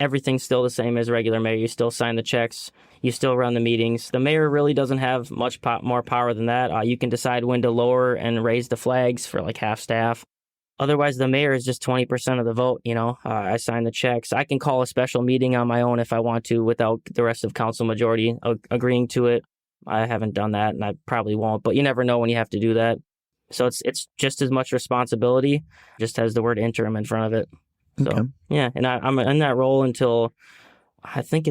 everything's still the same as regular mayor. You still sign the checks. You still run the meetings. The mayor really doesn't have much more power than that. You can decide when to lower and raise the flags for like half staff. Otherwise, the mayor is just 20% of the vote. I sign the checks. I can call a special meeting on my own if I want to without the rest of council majority agreeing to it. I haven't done that, and I probably won't. But you never know when you have to do that. So it's just as much responsibility, just has the word interim in front of it. So, okay. Yeah, and I'm in that role until I think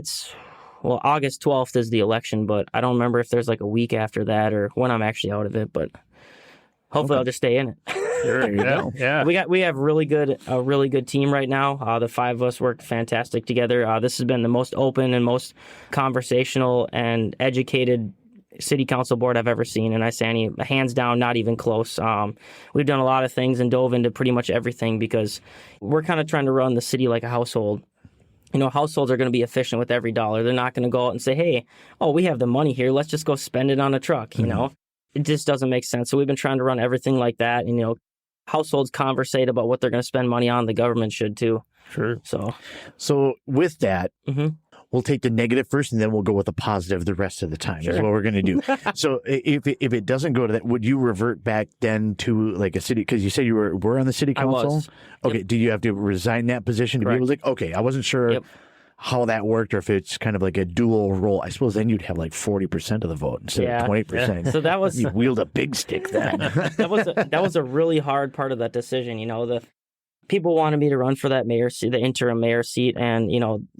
August 12th is the election, but I don't remember if there's like a week after that or when I'm actually out of it, but hopefully I'll just stay in it. Sure, yeah. We have a really good team right now. The five of us work fantastic together. This has been the most open and most conversational and educated city council board I've ever seen in Isanti, hands down, not even close. We've done a lot of things and dove into pretty much everything because we're kind of trying to run the city like a household. Households are going to be efficient with every dollar. They're not going to go out and say, hey, we have the money here. Let's just go spend it on a truck. It just doesn't make sense. So we've been trying to run everything like that. And, households conversate about what they're going to spend money on. The government should too. Sure. So with that, we'll take the negative first, and then we'll go with the positive the rest of the time. Sure. Is what we're going to do. So if it doesn't go to that, would you revert back then to like a city? Because you said you were on the city council. I was. Okay. Yep. Did you have to resign that position to Correct. be able to? Okay. I wasn't sure how that worked, or if it's kind of like a dual role. I suppose then you'd have like 40% of the vote instead of 20%. Yeah. So that was you wield a big stick then. that was a really hard part of that decision. The people wanted me to run for that mayor seat, the interim mayor seat, and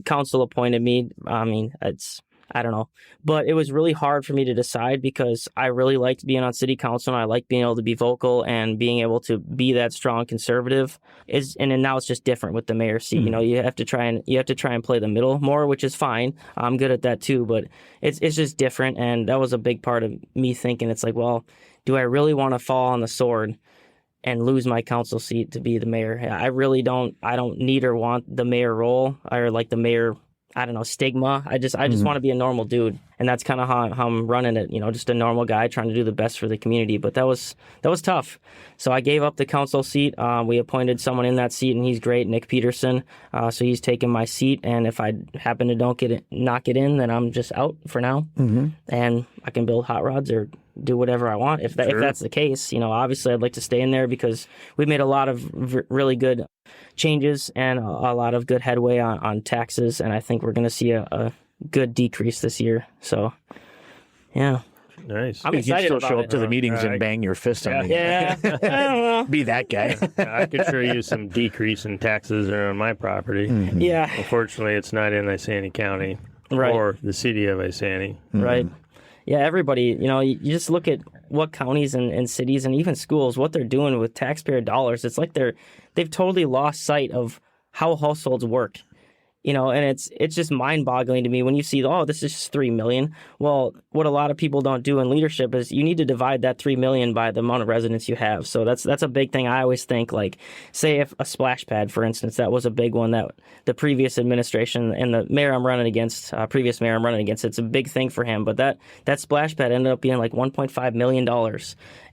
council appointed me. I mean, I don't know, but it was really hard for me to decide because I really liked being on city council and I like being able to be vocal and being able to be that strong conservative. And then now it's just different with the mayor seat. You have to try and play the middle more, which is fine. I'm good at that too, but it's just different. And that was a big part of me thinking it's like, well, do I really want to fall on the sword and lose my council seat to be the mayor? I really don't. I don't need or want the mayor role or like the mayor, I don't know, stigma. I just want to be a normal dude. And that's kind of how I'm running it, just a normal guy trying to do the best for the community. But that was tough. So I gave up the council seat. We appointed someone in that seat, and he's great, Nick Peterson. So he's taken my seat. And if I happen to knock it in, then I'm just out for now. And I can build hot rods or do whatever I want. If that's the case, obviously I'd like to stay in there because we've made a lot of really good changes and a lot of good headway on taxes, and I think we're going to see a good decrease this year. So, yeah. Nice. I'm You can excited still about show it. up to the meetings and bang your fist on the Yeah. I don't know. Be that guy. I could sure use some decrease in taxes on my property. Yeah. Unfortunately, it's not in Isanti County Right. or the city of Isanti. Right. Yeah, everybody, you just look at what counties and cities and even schools, what they're doing with taxpayer dollars. It's like they've totally lost sight of how households work. And it's just mind-boggling to me when you see, this is just $3 million. Well, what a lot of people don't do in leadership is you need to divide that $3 million by the amount of residents you have. So that's a big thing. I always think, like, say if a splash pad, for instance, that was a big one that the previous administration and the mayor I'm running against, it's a big thing for him. But that splash pad ended up being like $1.5 million.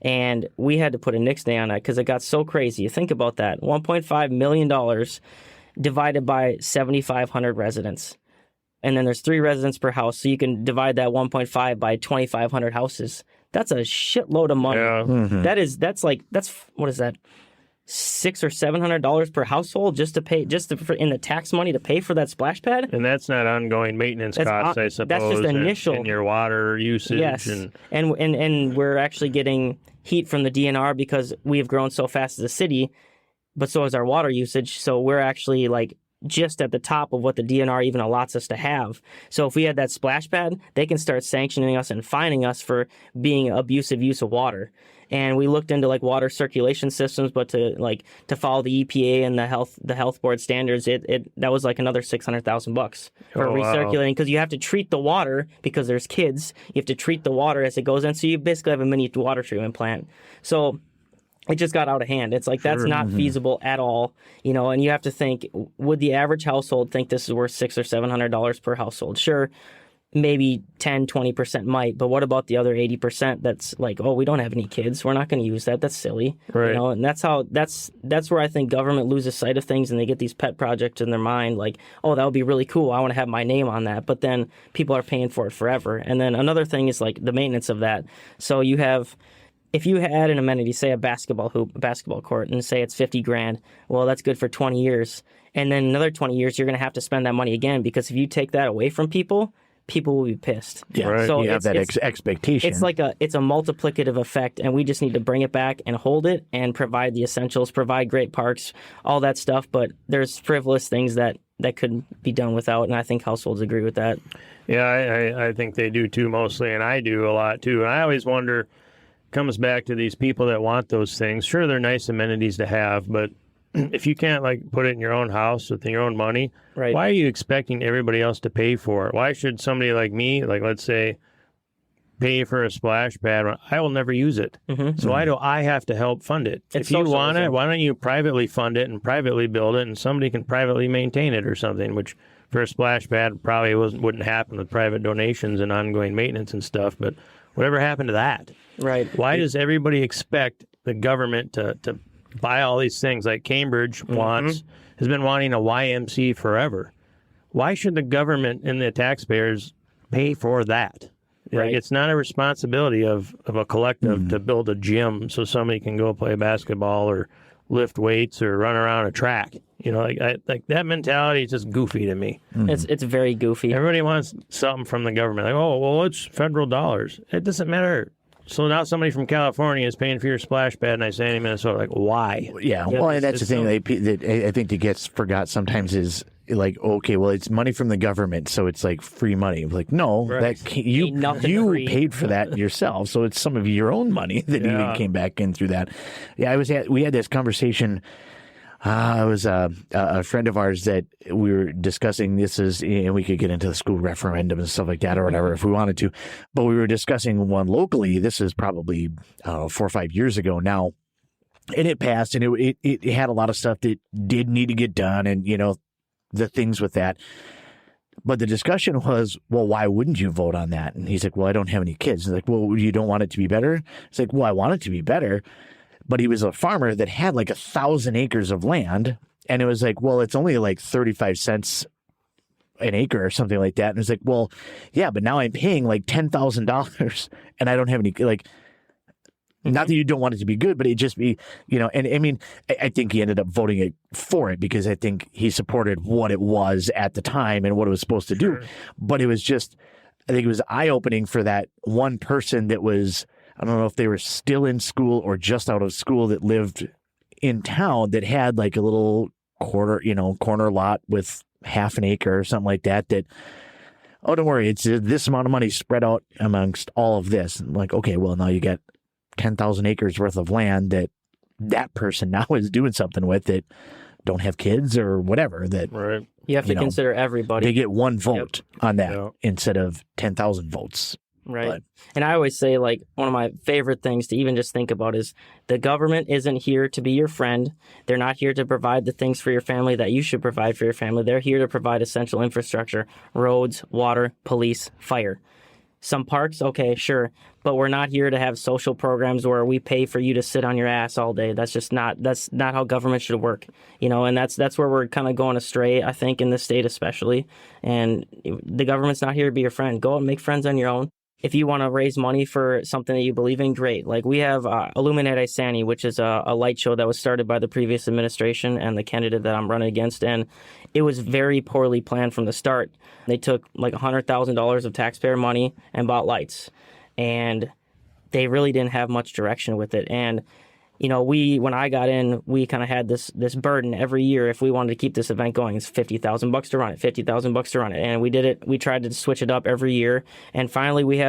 And we had to put a nix day on that because it got so crazy. You think about that, $1.5 million divided by 7,500 residents. And then there's 3 residents per house. So you can divide that 1.5 by 2,500 houses. That's a shitload of money. Yeah. That's what is that? $600 or $700 per household just in the tax money to pay for that splash pad. And that's not ongoing maintenance costs, I suppose. That's just initial. And your water usage. Yes. And we're actually getting heat from the DNR because we have grown so fast as a city, but so is our water usage. So we're actually like just at the top of what the DNR even allots us to have. So if we had that splash pad, they can start sanctioning us and fining us for being abusive use of water. And we looked into like water circulation systems, but to follow the EPA and the health board standards, that was like another $600,000 for recirculating, because you have to treat the water because there's kids. You have to treat the water as it goes in. So you basically have a mini water treatment plant. So it just got out of hand. It's like, that's not feasible at all, and you have to think, would the average household think this is worth $600 or $700 per household? Sure, maybe 10, 20% might, but what about the other 80% that's like, we don't have any kids, we're not going to use that, that's silly. Right. And that's where I think government loses sight of things, and they get these pet projects in their mind, like, that would be really cool, I want to have my name on that, but then people are paying for it forever. And then another thing is like the maintenance of that. So if you add an amenity, say a basketball court, and say it's $50,000, well, that's good for 20 years. And then another 20 years, you're going to have to spend that money again, because if you take that away from people will be pissed. Yeah, right. So you have that expectation. It's like it's a multiplicative effect, and we just need to bring it back and hold it and provide the essentials, provide great parks, all that stuff. But there's frivolous things that could be done without, and I think households agree with that. Yeah, I think they do too, mostly, and I do a lot too. And I always wonder, comes back to these people that want those things. Sure, they're nice amenities to have, but if you can't put it in your own house with your own money, right, why are you expecting everybody else to pay for it? Why should somebody like me, let's say, pay for a splash pad? I will never use it. So why do I have to help fund it? It's if you want socialism. it, why don't you privately fund it and privately build it, and somebody can privately maintain it or something, which for a splash pad probably wouldn't happen with private donations and ongoing maintenance and stuff. But whatever happened to that? Right. Why does everybody expect the government to buy all these things? Like Cambridge has been wanting a YMC forever. Why should the government and the taxpayers pay for that? Right. It's not a responsibility of a collective to build a gym so somebody can go play basketball or lift weights or run around a track. That mentality is just goofy to me. It's very goofy. Everybody wants something from the government. It's federal dollars. It doesn't matter. So now somebody from California is paying for your splash pad in Isanti, Minnesota. Why? Yeah, and that's the thing that I think that gets forgot sometimes is it's money from the government, so it's like free money. No, right. you paid for that yourself, so it's some of your own money that even came back in through that. Yeah, we had this conversation. It was a friend of ours that we were discussing. And we could get into the school referendum and stuff like that or whatever if we wanted to. But we were discussing one locally. This is probably 4 or 5 years ago now. And it passed, and it had a lot of stuff that did need to get done, and, the things with that. But the discussion was, well, why wouldn't you vote on that? And he's like, well, I don't have any kids. He's like, well, you don't want it to be better? It's like, well, I want it to be better. But he was a farmer that had 1,000 acres of land. And it was like, well, it's only 35 cents an acre or something like that. And it's like, well, yeah, but now I'm paying like $10,000 and I don't have any, like, not that you don't want it to be good, but it just be, and I mean, I think he ended up voting for it because I think he supported what it was at the time and what it was supposed to do. But it was just, I think it was eye-opening for that one person that was, I don't know if they were still in school or just out of school, that lived in town that had like a little corner lot with half an acre or something like that, oh, don't worry, it's this amount of money spread out amongst all of this. And like, okay, well, now you got 10,000 acres worth of land that person now is doing something with, that don't have kids or whatever, that right. You have to consider everybody. They get one vote on that instead of 10,000 votes. Right. But, and I always say, like, one of my favorite things to even just think about is the government isn't here to be your friend. They're not here to provide the things for your family that you should provide for your family. They're here to provide essential infrastructure: roads, water, police, fire. Some parks, okay, sure, but we're not here to have social programs where we pay for you to sit on your ass all day. That's not how government should work, and that's where we're kind of going astray, I think, in this state especially. And the government's not here to be your friend. Go out and make friends on your own. If you want to raise money for something that you believe in, great. Like, we have Illuminate Isanti, which is a light show that was started by the previous administration and the candidate that I'm running against. And it was very poorly planned from the start. They took like $100,000 of taxpayer money and bought lights. And they really didn't have much direction with it. And when I got in, we kind of had this burden every year. If we wanted to keep this event going, it's $50,000 to run it, $50,000 to run it. And we did it. We tried to switch it up every year. And finally,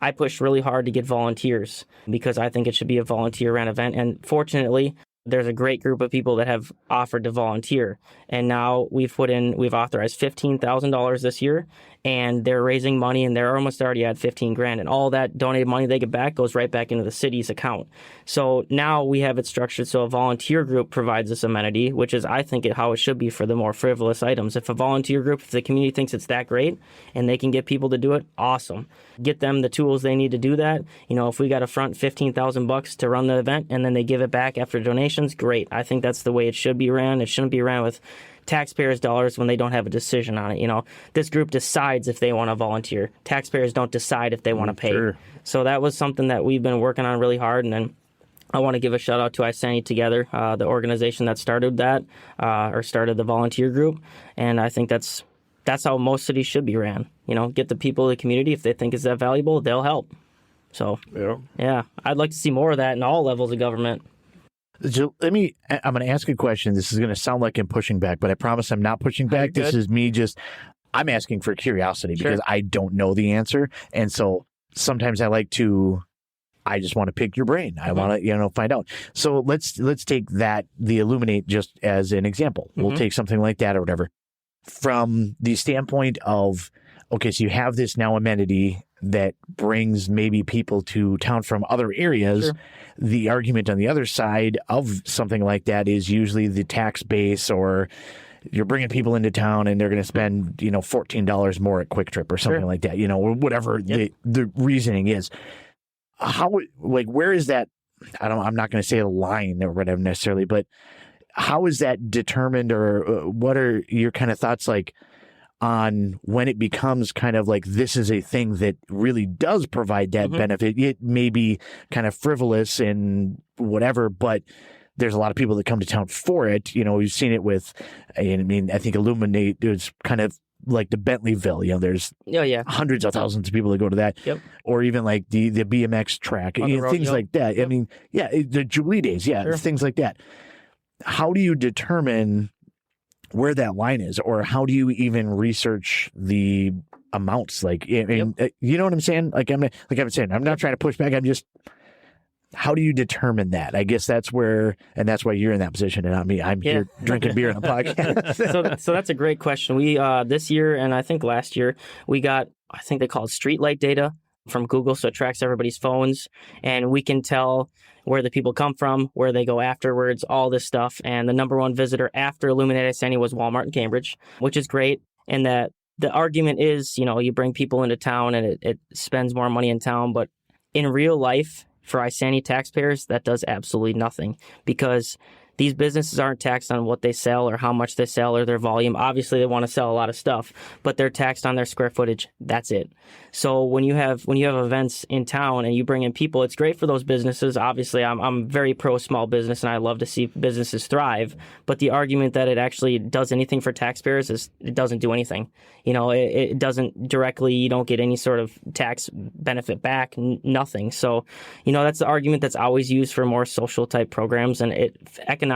I pushed really hard to get volunteers because I think it should be a volunteer-run event. And fortunately, there's a great group of people that have offered to volunteer. And now we've authorized $15,000 this year, and they're raising money, and they're almost already at $15,000, and all that donated money they get back goes right back into the city's account. So now we have it structured so a volunteer group provides this amenity, which is, I think, how it should be for the more frivolous items. If a volunteer group, if the community thinks it's that great and they can get people to do it, awesome. Get them the tools they need to do that. If we got to front $15,000 to run the event and then they give it back after donations, great. I think that's the way it should be ran. It shouldn't be ran with taxpayers' dollars when they don't have a decision on it. This group decides if they want to volunteer. Taxpayers don't decide if they want to pay. Sure. So that was something that we've been working on really hard. And then I want to give a shout out to Isanti Together, the organization that started that, or started the volunteer group. And I think that's how most cities should be ran. Get the people of the community. If they think it's that valuable, they'll help. So, yeah, I'd like to see more of that in all levels of government. So I'm going to ask a question. This is going to sound like I'm pushing back, but I promise I'm not pushing back. This is me I'm asking for curiosity because I don't know the answer. And so sometimes I just want to pick your brain. I want to, find out. So let's take the Illuminate just as an example. We'll take something like that or whatever. From the standpoint of, okay, so you have this now amenity that brings maybe people to town from other areas. Sure. The argument on the other side of something like that is usually the tax base, or you're bringing people into town and they're going to spend, $14 more at Quick Trip or something like that, or whatever the reasoning is. Where is that? I'm not going to say a line or whatever necessarily, but how is that determined, or what are your kind of thoughts on when it becomes kind of like this is a thing that really does provide that benefit? It may be kind of frivolous and whatever, but there's a lot of people that come to town for it. We've seen it with, I think Illuminate is kind of like the Bentleyville. There's hundreds of thousands of people that go to that. Yep. Or even like the BMX track, things like that. Yep. The Jubilee days, things like that. How do you determine where that line is, or how do you even research the amounts? You know what I'm saying? I'm saying, I'm not trying to push back. How do you determine that? I guess that's why you're in that position and not me. I'm here drinking beer on a podcast. So that's a great question. We, this year, and I think last year, we got, I think they call it streetlight data from Google. So it tracks everybody's phones, and we can tell where the people come from, where they go afterwards, all this stuff. And the number one visitor after Illuminate Isanti was Walmart in Cambridge, which is great. And that the argument is, you bring people into town and it spends more money in town. But in real life, for Isanti taxpayers, that does absolutely nothing, because these businesses aren't taxed on what they sell or how much they sell or their volume. Obviously, they want to sell a lot of stuff, but they're taxed on their square footage. That's it. So when you have events in town and you bring in people, it's great for those businesses. Obviously, I'm very pro small business, and I love to see businesses thrive. But the argument that it actually does anything for taxpayers is it doesn't do anything. It doesn't directly. You don't get any sort of tax benefit back. Nothing. So, that's the argument that's always used for more social type programs, and economically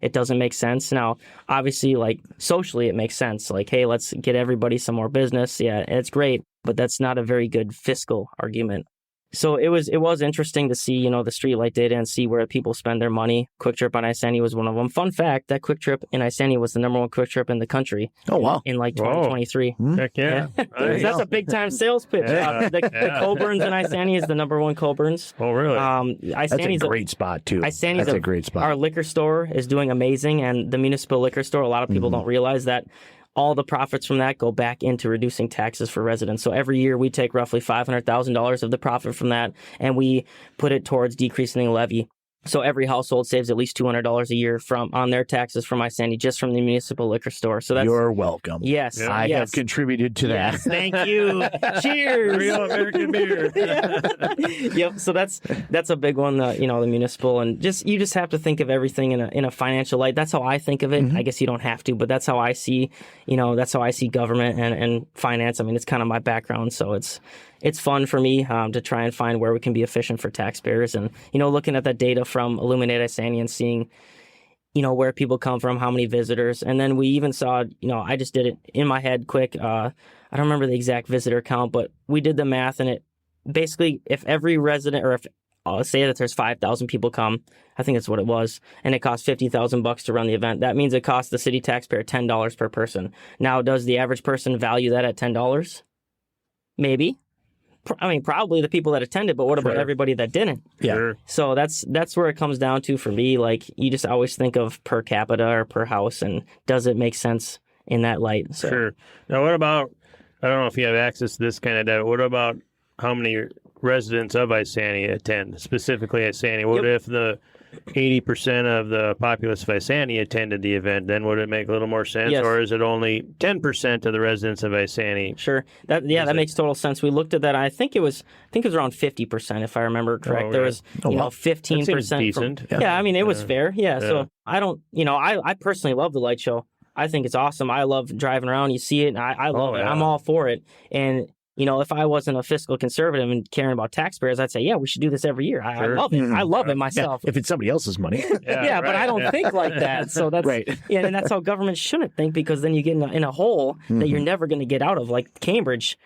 it doesn't make sense. Now, obviously, like socially, it makes sense. Like, hey, let's get everybody some more business. Yeah, it's great. But that's not a very good fiscal argument. So it was interesting to see, the streetlight data and see where people spend their money. Quick Trip on Isanti was one of them. Fun fact, that Quick Trip in Isanti was the number one Quick Trip in the country. Oh, wow. In 2023. Heck yeah. That's a big time sales pitch. The Coburns in Isanti is the number one Coburns. Oh, really? That's a great spot, too. That's a great spot. Our liquor store is doing amazing, and the municipal liquor store, a lot of people don't realize that all the profits from that go back into reducing taxes for residents. So every year we take roughly $500,000 of the profit from that, and we put it towards decreasing the levy. So every household saves at least $200 a year on their taxes from Isanti, just from the municipal liquor store. So you're welcome. Yes, I have contributed to that. Yes, thank you. Cheers. Real American beer. Yep. So that's a big one. The municipal, and you just have to think of everything in a financial light. That's how I think of it. I guess you don't have to, but that's how I see. That's how I see government and finance. I mean, it's kind of my background, so it's fun for me to try and find where we can be efficient for taxpayers. And, looking at that data from Illuminate Isanti and seeing, where people come from, how many visitors. And then we even saw, I just did it in my head quick. I don't remember the exact visitor count, but we did the math, and it basically, if every resident, or if say that there's 5,000 people come, I think that's what it was, and it costs $50,000 to run the event. That means it costs the city taxpayer $10 per person. Now, does the average person value that at $10? Maybe. I mean, probably the people that attended, but what about everybody that didn't? Yeah. Sure. So that's where it comes down to for me. Like, you just always think of per capita or per house, and does it make sense in that light? So. Sure. Now, what about, I don't know if you have access to this kind of data, what about how many residents of Isanti attend, specifically Isanti? What if the 80% of the populace of Isanti attended the event? Then would it make a little more sense? Yes. Or is it only 10% of the residents of Isanti? Sure. That makes total sense. We looked at that. I think it was around 50%, if I remember correct. Okay. There was 15%. That seems decent. Yeah, I mean, it was fair. Yeah. So I don't, I personally love the light show. I think it's awesome. I love driving around. You see it, and I love it. I'm all for it. And if I wasn't a fiscal conservative and caring about taxpayers, I'd say, yeah, we should do this every year. I love it. I love it myself. Yeah, if it's somebody else's money. But I don't think like that. So that's right. Yeah, and that's how government shouldn't think, because then you get in a hole that you're never going to get out of. Like Cambridge,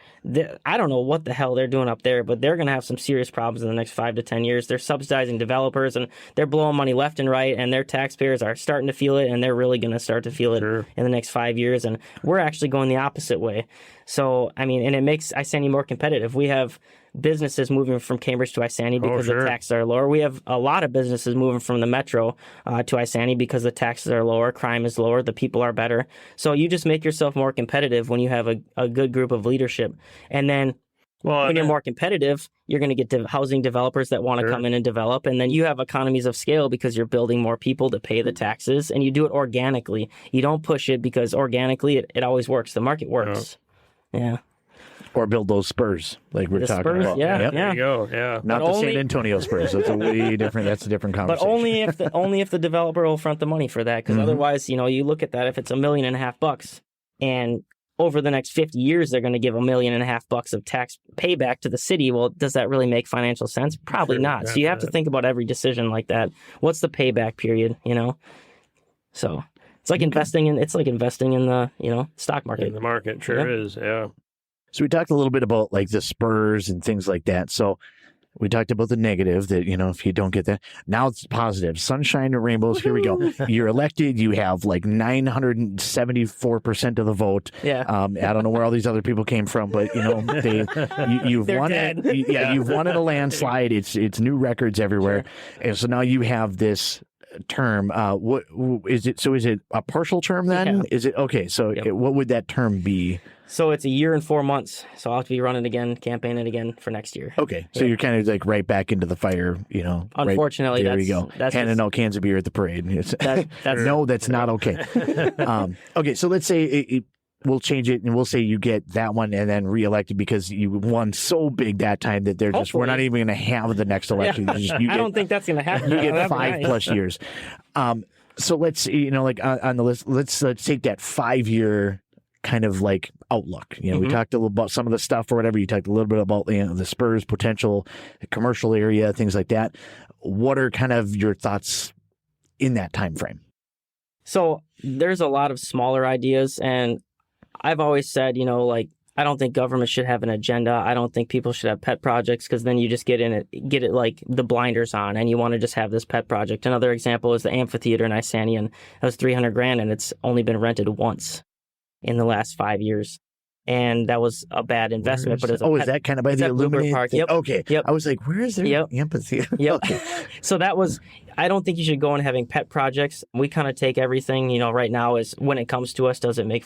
I don't know what the hell they're doing up there, but they're going to have some serious problems in the next 5 to 10 years. They're subsidizing developers, and they're blowing money left and right, and their taxpayers are starting to feel it, and they're really going to start to feel it in the next 5 years. And we're actually going the opposite way. So, I mean, and it makes Isanti more competitive. We have businesses moving from Cambridge to Isanti because the taxes are lower. We have a lot of businesses moving from the metro to Isanti because the taxes are lower, crime is lower, the people are better. So you just make yourself more competitive when you have a good group of leadership. And then when you're more competitive, you're going to get housing developers that want to come in and develop. And then you have economies of scale because you're building more people to pay the taxes, and you do it organically. You don't push it, because organically it always works. The market works. Yeah. Or build those Spurs, like we're talking about. Yeah. There you go. Yeah. Not the San Antonio Spurs. That's a way different. That's a different conversation. But only if the developer will front the money for that, because otherwise, you look at that. If it's $1.5 million, and over the next 50 years they're going to give $1.5 million of tax payback to the city, well, does that really make financial sense? Probably not. So you have to think about every decision like that. What's the payback period? So. It's like investing in the stock market. In the market, is, yeah. So we talked a little bit about like the Spurs and things like that. So we talked about the negative that, if you don't get that. Now it's positive. Sunshine and rainbows. Here we go. You're elected. You have like 974% of the vote. Yeah. I don't know where all these other people came from, but you've won it. You've won in a landslide. It's new records everywhere. Sure. And so now you have this term. What is it? So is it a partial term then? Yeah. Is it okay? So what would that term be? So it's a year and 4 months. So I'll have to be running again, campaigning again for next year. Okay. So you're kind of like right back into the fire, Unfortunately, there you go. That's handing out cans of beer at the parade. No, that's not okay. Okay. So let's say we'll change it and we'll say you get that one and then reelected because you won so big that time that we're not even going to have the next election. I don't think that's going to happen. You get 5+ years. So let's, on the list, let's take that 5-year kind of like outlook. We talked a little about some of the stuff or whatever. You talked a little bit about the Spurs potential commercial area, things like that. What are kind of your thoughts in that time frame? So there's a lot of smaller ideas, and I've always said, I don't think government should have an agenda. I don't think people should have pet projects because then you just get it like the blinders on and you want to just have this pet project. Another example is the amphitheater in Isanti, and that was $300,000 and it's only been rented once in the last 5 years. And that was a bad investment. But is that kind of by the Illuminated Park? Thing? Yep. Okay. Yep. I was like, where is their amphitheater? Yep. Okay. So that was, I don't think you should go in having pet projects. We kind of take everything, right now is when it comes to us, does it make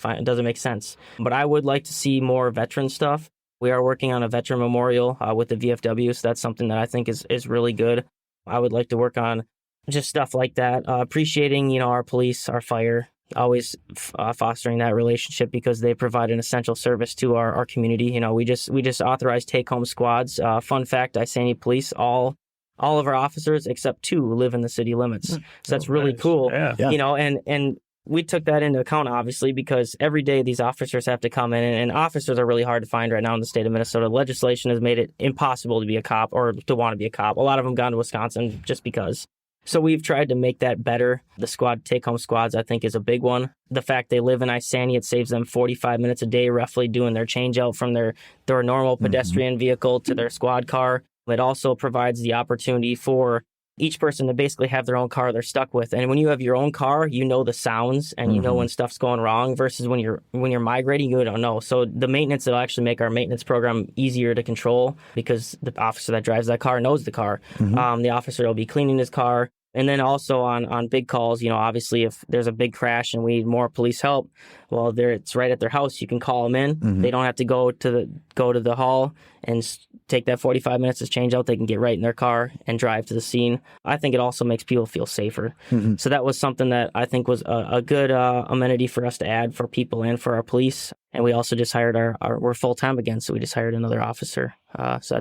sense? But I would like to see more veteran stuff. We are working on a veteran memorial with the VFW. So that's something that I think is really good. I would like to work on just stuff like that. Appreciating, our police, our fire, always fostering that relationship because they provide an essential service to our community. We just authorized take-home squads. Fun fact, Isanti Police, all of our officers except 2 live in the city limits. So that's really nice. cool. Yeah. And we took that into account, obviously, because every day these officers have to come in, and officers are really hard to find right now in the state of Minnesota. Legislation has made it impossible to be a cop or to want to be a cop. A lot of them gone to Wisconsin just because. So we've tried to make that better. The take-home squads, I think, is a big one. The fact they live in Isanti, it saves them 45 minutes a day roughly doing their change-out from their normal pedestrian vehicle to their squad car. It also provides the opportunity for each person to basically have their own car they're stuck with. And when you have your own car, you know the sounds and you know when stuff's going wrong versus when you're migrating, you don't know. So the maintenance will actually make our maintenance program easier to control because the officer that drives that car knows the car. The officer will be cleaning his car. And then also on big calls, obviously if there's a big crash and we need more police help, well, it's right at their house. You can call them in. They don't have to go to the hall and take that 45 minutes to change out. They can get right in their car and drive to the scene. I think it also makes people feel safer. So that was something that I think was a good amenity for us to add for people and for our police. And we also just hired we're full-time again, so we just hired another officer. So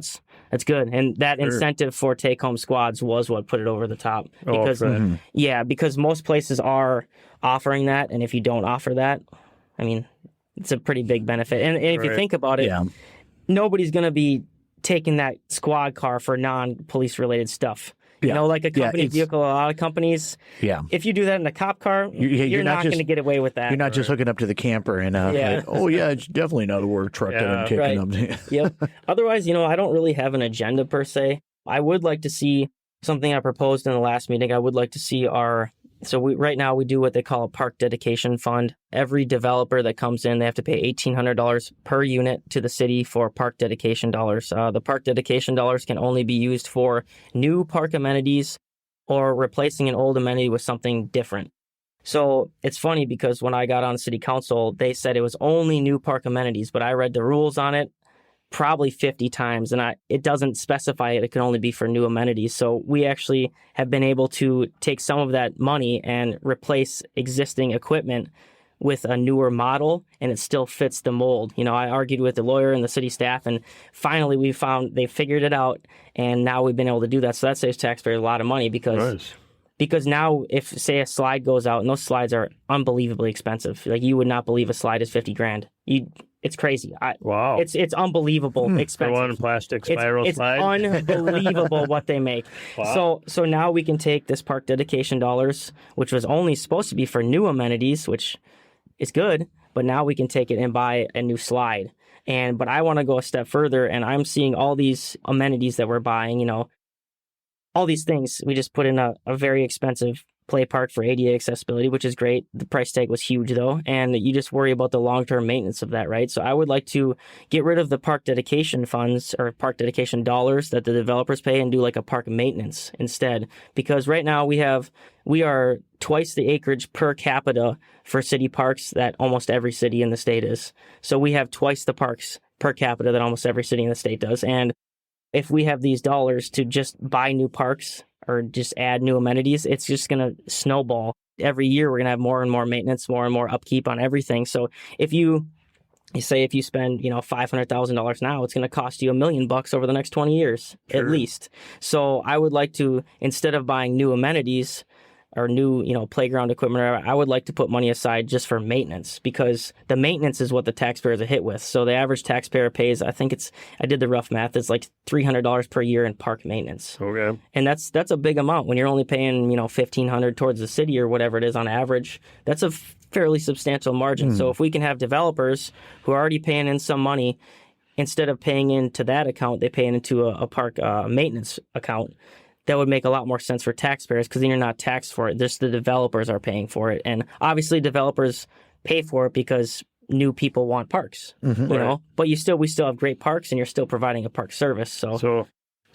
that's good. And that incentive for take-home squads was what put it over the top. Because, because most places are offering that. And if you don't offer that, I mean, it's a pretty big benefit. And if you think about it, nobody's going to be taking that squad car for non-police related stuff. Like a company vehicle, a lot of companies. Yeah. If you do that in a cop car, you're not going to get away with that. You're not just hooking up to the camper and it's definitely not a work truck that I'm taking up. Yep. Otherwise, I don't really have an agenda per se. I would like to see something I proposed in the last meeting. I would like to see right now we do what they call a park dedication fund. Every developer that comes in, they have to pay $1,800 per unit to the city for park dedication dollars. The park dedication dollars can only be used for new park amenities or replacing an old amenity with something different. So it's funny because when I got on city council, they said it was only new park amenities, but I read the rules on it probably 50 times, and it doesn't specify it can only be for new amenities. So we actually have been able to take some of that money and replace existing equipment with a newer model, and it still fits the mold. I argued with the lawyer and the city staff, and finally we found they figured it out, and now we've been able to do that. So that saves taxpayers a lot of money because now if, say, a slide goes out, and those slides are unbelievably expensive. Like, you would not believe a slide is $50,000. It's crazy. Wow. It's unbelievable expensive. For one plastic spiral slide. It's unbelievable what they make. Wow. So now we can take this park dedication dollars, which was only supposed to be for new amenities, which is good, but now we can take it and buy a new slide. But I want to go a step further, and I'm seeing all these amenities that we're buying, all these things. We just put in a very expensive play park for ADA accessibility, which is great. The price tag was huge though, and you just worry about the long-term maintenance of that, right? So I would like to get rid of the park dedication funds or park dedication dollars that the developers pay and do like a park maintenance instead. Because right now we are twice the acreage per capita for city parks that almost every city in the state is. So we have twice the parks per capita that almost every city in the state does. And if we have these dollars to just buy new parks or just add new amenities, it's just going to snowball. Every year, we're going to have more and more maintenance, more and more upkeep on everything. So if you spend, $500,000 now, it's going to cost you $1 million over the next 20 years, at least. So I would like to, instead of buying new amenities or new, playground equipment, I would like to put money aside just for maintenance, because the maintenance is what the taxpayers are hit with. So the average taxpayer pays, I did the rough math, it's like $300 per year in park maintenance. Okay. And that's a big amount when you're only paying, $1,500 towards the city or whatever it is on average. That's a fairly substantial margin. So if we can have developers who are already paying in some money, instead of paying into that account, they pay into a park maintenance account. That would make a lot more sense for taxpayers, because then you're not taxed for it. Just the developers are paying for it. And obviously developers pay for it because new people want parks, but we still have great parks and you're still providing a park service. So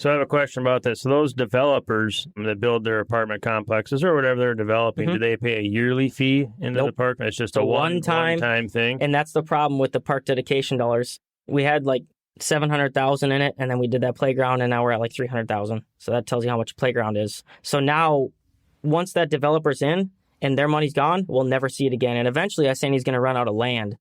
I have a question about this. So those developers that build their apartment complexes or whatever they're developing, do they pay a yearly fee into the park? It's just a one-time thing? And that's the problem with the park dedication dollars. We had like $700,000 in it, and then we did that playground, and now we're at like $300,000. So that tells you how much a playground is. So now, once that developer's in and their money's gone, we'll never see it again. And eventually, Isanti's going to run out of land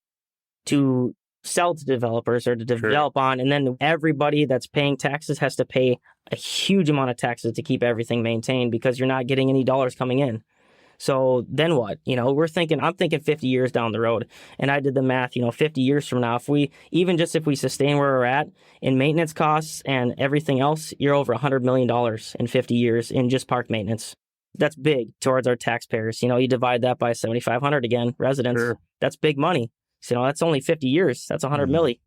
to sell to developers or to develop on, and then everybody that's paying taxes has to pay a huge amount of taxes to keep everything maintained, because you're not getting any dollars coming in. So then what? I'm thinking 50 years down the road. And I did the math, 50 years from now, if we sustain where we're at in maintenance costs and everything else, you're over $100 million in 50 years in just park maintenance. That's big towards our taxpayers. You divide that by 7,500 again, residents. Sure. That's big money. So that's only 50 years. That's 100 milli.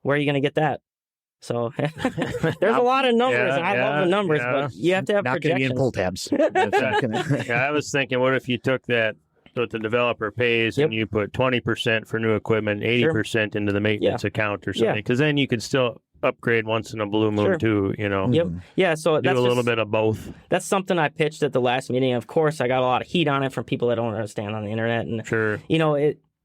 Where are you going to get that? So there's a lot of numbers, and I love the numbers, but you have to have projections. Not going to be in pull tabs. I was thinking, what if you took that, what the developer pays, and you put 20% for new equipment, 80% into the maintenance account or something? Because then you could still upgrade once in a blue moon too, Yep. Yeah, so do a little bit of both. That's something I pitched at the last meeting. Of course, I got a lot of heat on it from people that don't understand on the internet. And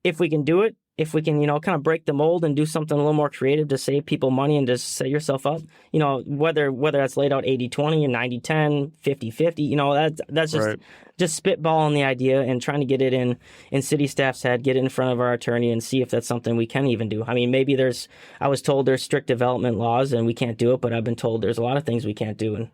if we can do it, if we can, kind of break the mold and do something a little more creative to save people money and just set yourself up, whether that's laid out 80-20 and 90-10, 50-50, that's just spitballing the idea and trying to get it in city staff's head, get it in front of our attorney and see if that's something we can even do. I mean, maybe I was told there's strict development laws and we can't do it, but I've been told there's a lot of things we can't do. And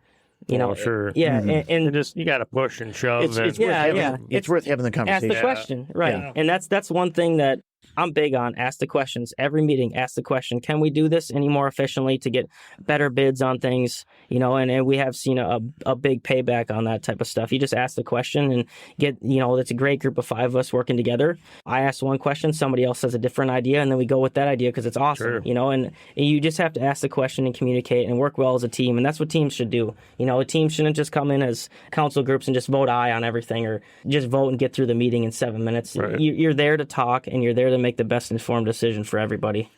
sure. Yeah, and just you got to push and shove. It's worth having the conversation. Ask the question, right? Yeah. And that's one thing that I'm big on. Ask the questions. Every meeting, ask the question, can we do this any more efficiently to get better bids on things? And we have seen a big payback on that type of stuff. You just ask the question and get, it's a great group of 5 of us working together. I ask one question, somebody else has a different idea, and then we go with that idea because it's awesome, and you just have to ask the question and communicate and work well as a team. And that's what teams should do. A team shouldn't just come in as council groups and just vote aye on everything or just vote and get through the meeting in 7 minutes. Right. You're there to talk, and you're there to make the best informed decision for everybody.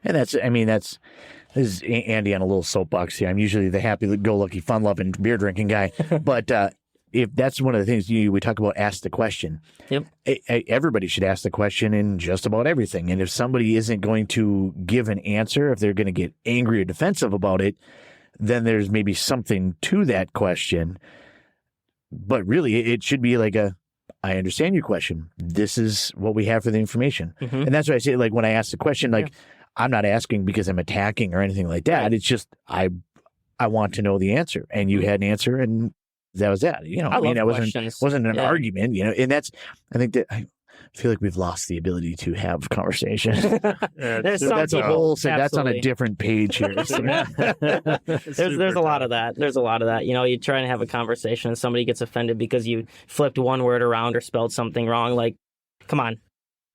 And this is Andy on a little soapbox here. I'm usually the happy-go-lucky, fun-loving, beer-drinking guy. But if that's one of the things we talk about, ask the question. Yep. Everybody should ask the question in just about everything. And if somebody isn't going to give an answer, if they're going to get angry or defensive about it, then there's maybe something to that question. But really, it should be like I understand your question. This is what we have for the information. Mm-hmm. And that's why I say, like, when I ask the question, I'm not asking because I'm attacking or anything like that. Right. It's just, I want to know the answer. And you had an answer, and that was that. That wasn't an argument, and that's, I think that I feel like we've lost the ability to have conversations. That's on a different page here. There's a lot of that. There's a lot of that. You try and have a conversation and somebody gets offended because you flipped one word around or spelled something wrong. Like, come on.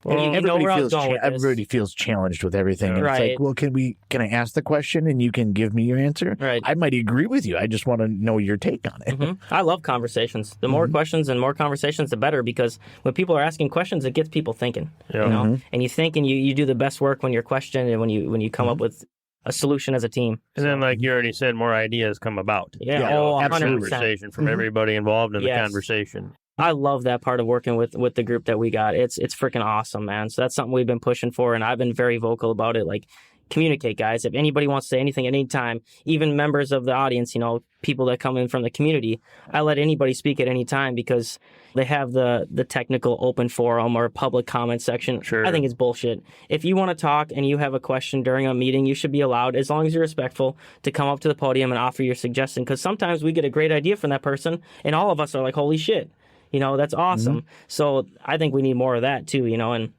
And you know where I was going with this. Everybody feels challenged with everything. And Right. it's like, well, can I ask the question and you can give me your answer? Right. I might agree with you. I just want to know your take on it. I love conversations. The more questions and more conversations, the better, because when people are asking questions, it gets people thinking. Yeah. You know, and you think, and you do the best work when you're questioned and when you come up with a solution as a team. And then, like you already said, more ideas come about. Yeah, Yeah, oh, absolutely. 100%. Conversation from everybody involved in the Yes. conversation. I love that part of working with the group that we got. It's freaking awesome, man. So that's something we've been pushing for, and I've been very vocal about it. Like, communicate, guys. If anybody wants to say anything at any time, even members of the audience, you know, people that come in from the community, I let anybody speak at any time because they have the technical open forum or public comment section. Sure. I think it's bullshit. If you want to talk and you have a question during a meeting, you should be allowed, as long as you're respectful, to come up to the podium and offer your suggestion, because sometimes we get a great idea from that person and all of us are like, holy shit. You know, that's awesome. So I think we need more of that too, you know, and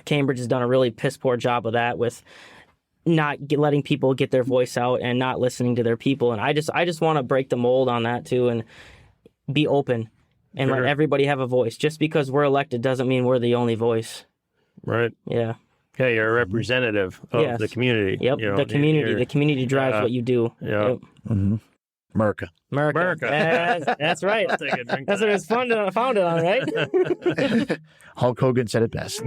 Cambridge has done a really piss poor job of that with not letting people get their voice out and not listening to their people. And I just want to break the mold on that too and be open and let everybody have a voice. Just because we're elected doesn't mean we're the only voice. Right. Yeah. Yeah, you're a representative of the community. Yep. You know, the community. The community drives what you do. Yeah. Yep. America. That's right. I'll take a drink. That's what it was founded on, right? Hulk Hogan said it best.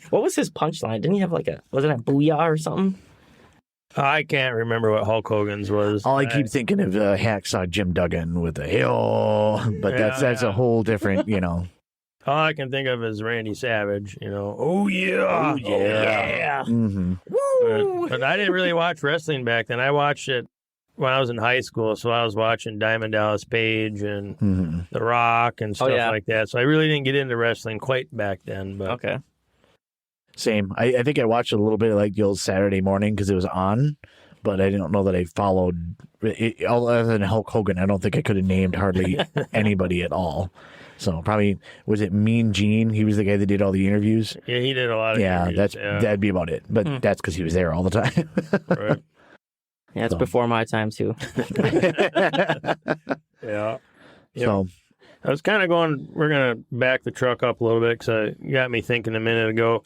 What was his punchline? Didn't he have was it a booyah or something? I can't remember what Hulk Hogan's was. All I keep thinking of hacksaw Jim Duggan with the hill, but that's a whole different, you know. All I can think of is Randy Savage, you know. Oh, yeah. Oh, yeah. Mm-hmm. But I didn't really watch wrestling back then. I watched it when I was in high school, so I was watching Diamond Dallas Page and The Rock and stuff like that. So I really didn't get into wrestling quite back then. But Okay. Same. I think I watched a little bit of like the old Saturday morning because it was on, but I didn't know that I followed it, other than Hulk Hogan. I don't think I could have named hardly anybody at all. So probably, was it Mean Gene? He was the guy that did all the interviews. Yeah, he did a lot of interviews. That'd be about it. But that's because he was there all the time. Right. Yeah, it's before my time too. Yeah. So I was kind of going, we're going to back the truck up a little bit because you got me thinking a minute ago,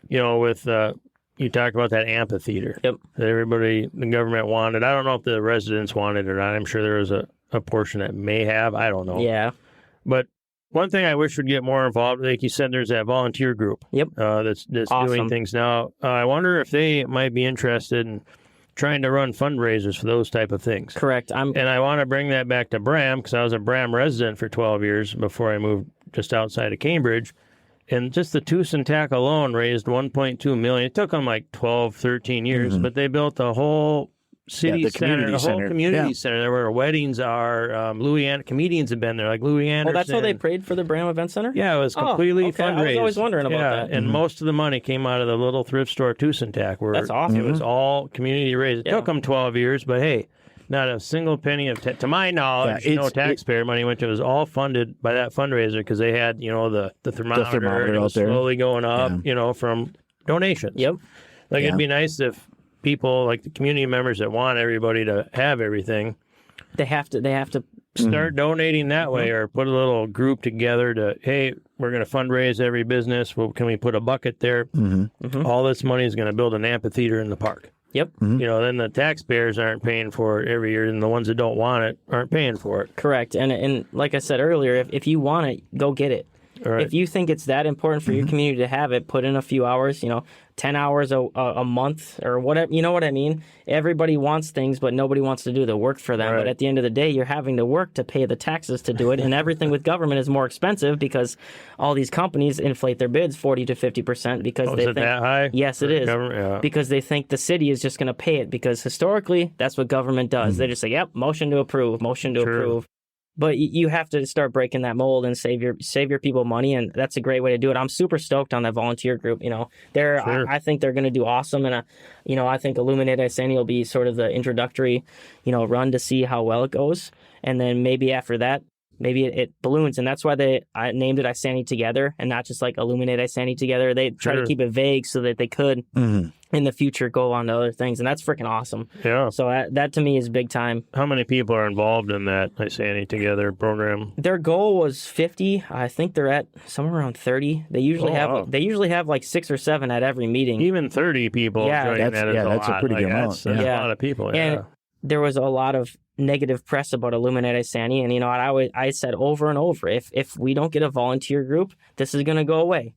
you know, with, you talked about that amphitheater. Yep. That everybody, the government wanted. I don't know if the residents wanted it or not. I'm sure there was a portion that may have. I don't know. Yeah. But one thing I wish would get more involved, like you said, there's that volunteer group. Yep. That's Awesome. doing things now. I wonder if they might be interested in trying to run fundraisers for those type of things. Correct. And I want to bring that back to Bram because I was a Bram resident for 12 years before I moved just outside of Cambridge. And just the Tucson-Tac alone raised $1.2 million. It took them like 12, 13 years, but they built a whole city center, the whole community center. There where weddings are. Louis comedians have been there, like Louis Anderson. Oh, that's how they prayed for the Bram Event Center? Yeah, it was completely fundraised. I was always wondering about that. And most of the money came out of the little thrift store Tucson-Tac. Where That's awesome. It was all community raised. It took them 12 years, but hey, not a single penny of, to my knowledge, no taxpayer money went to it. It was all funded by that fundraiser because they had, you know, the thermometer and it was slowly going up, you know, from donations. Yep. Like it'd be nice if people, like the community members that want everybody to have everything, They have to start donating that way, or put a little group together to, hey, we're going to fundraise every business. Well, can we put a bucket there? All this money is going to build an amphitheater in the park. Yep. You know, then the taxpayers aren't paying for it every year, and the ones that don't want it aren't paying for it. Correct. And like I said earlier, if you want it, go get it. Right. If you think it's that important for your community to have it, put in a few hours, you know, 10 hours a month or whatever, you know what I mean? Everybody wants things, but nobody wants to do the work for them. Right. But at the end of the day, you're having to work to pay the taxes to do it. And everything with government is more expensive because all these companies inflate their bids 40 to 50% because they think that high? Yes, it is. Yeah. Because they think the city is just going to pay it because historically that's what government does. They just say, yep, motion to approve. But you have to start breaking that mold and save your people money, and that's a great way to do it. I'm super stoked on that volunteer group. You know, I think they're going to do awesome, and you know, I think Illuminate Isanti will be sort of the introductory, you know, run to see how well it goes, and then maybe after that, maybe it balloons. And that's why I named it Isanti Together and not just like Illuminate Isanti Together. They try to keep it vague so that they could in the future go on to other things. And that's freaking awesome. Yeah. So that to me is big time. How many people are involved in that Isanti Together program? Their goal was 50. I think they're at somewhere around 30. They usually have like 6 or 7 at every meeting. Even 30 people joining that's a pretty good amount. That's a lot of people. Yeah. And there was a lot of negative press about Illuminate Isanti, and I said over and over, if we don't get a volunteer group, this is going to go away.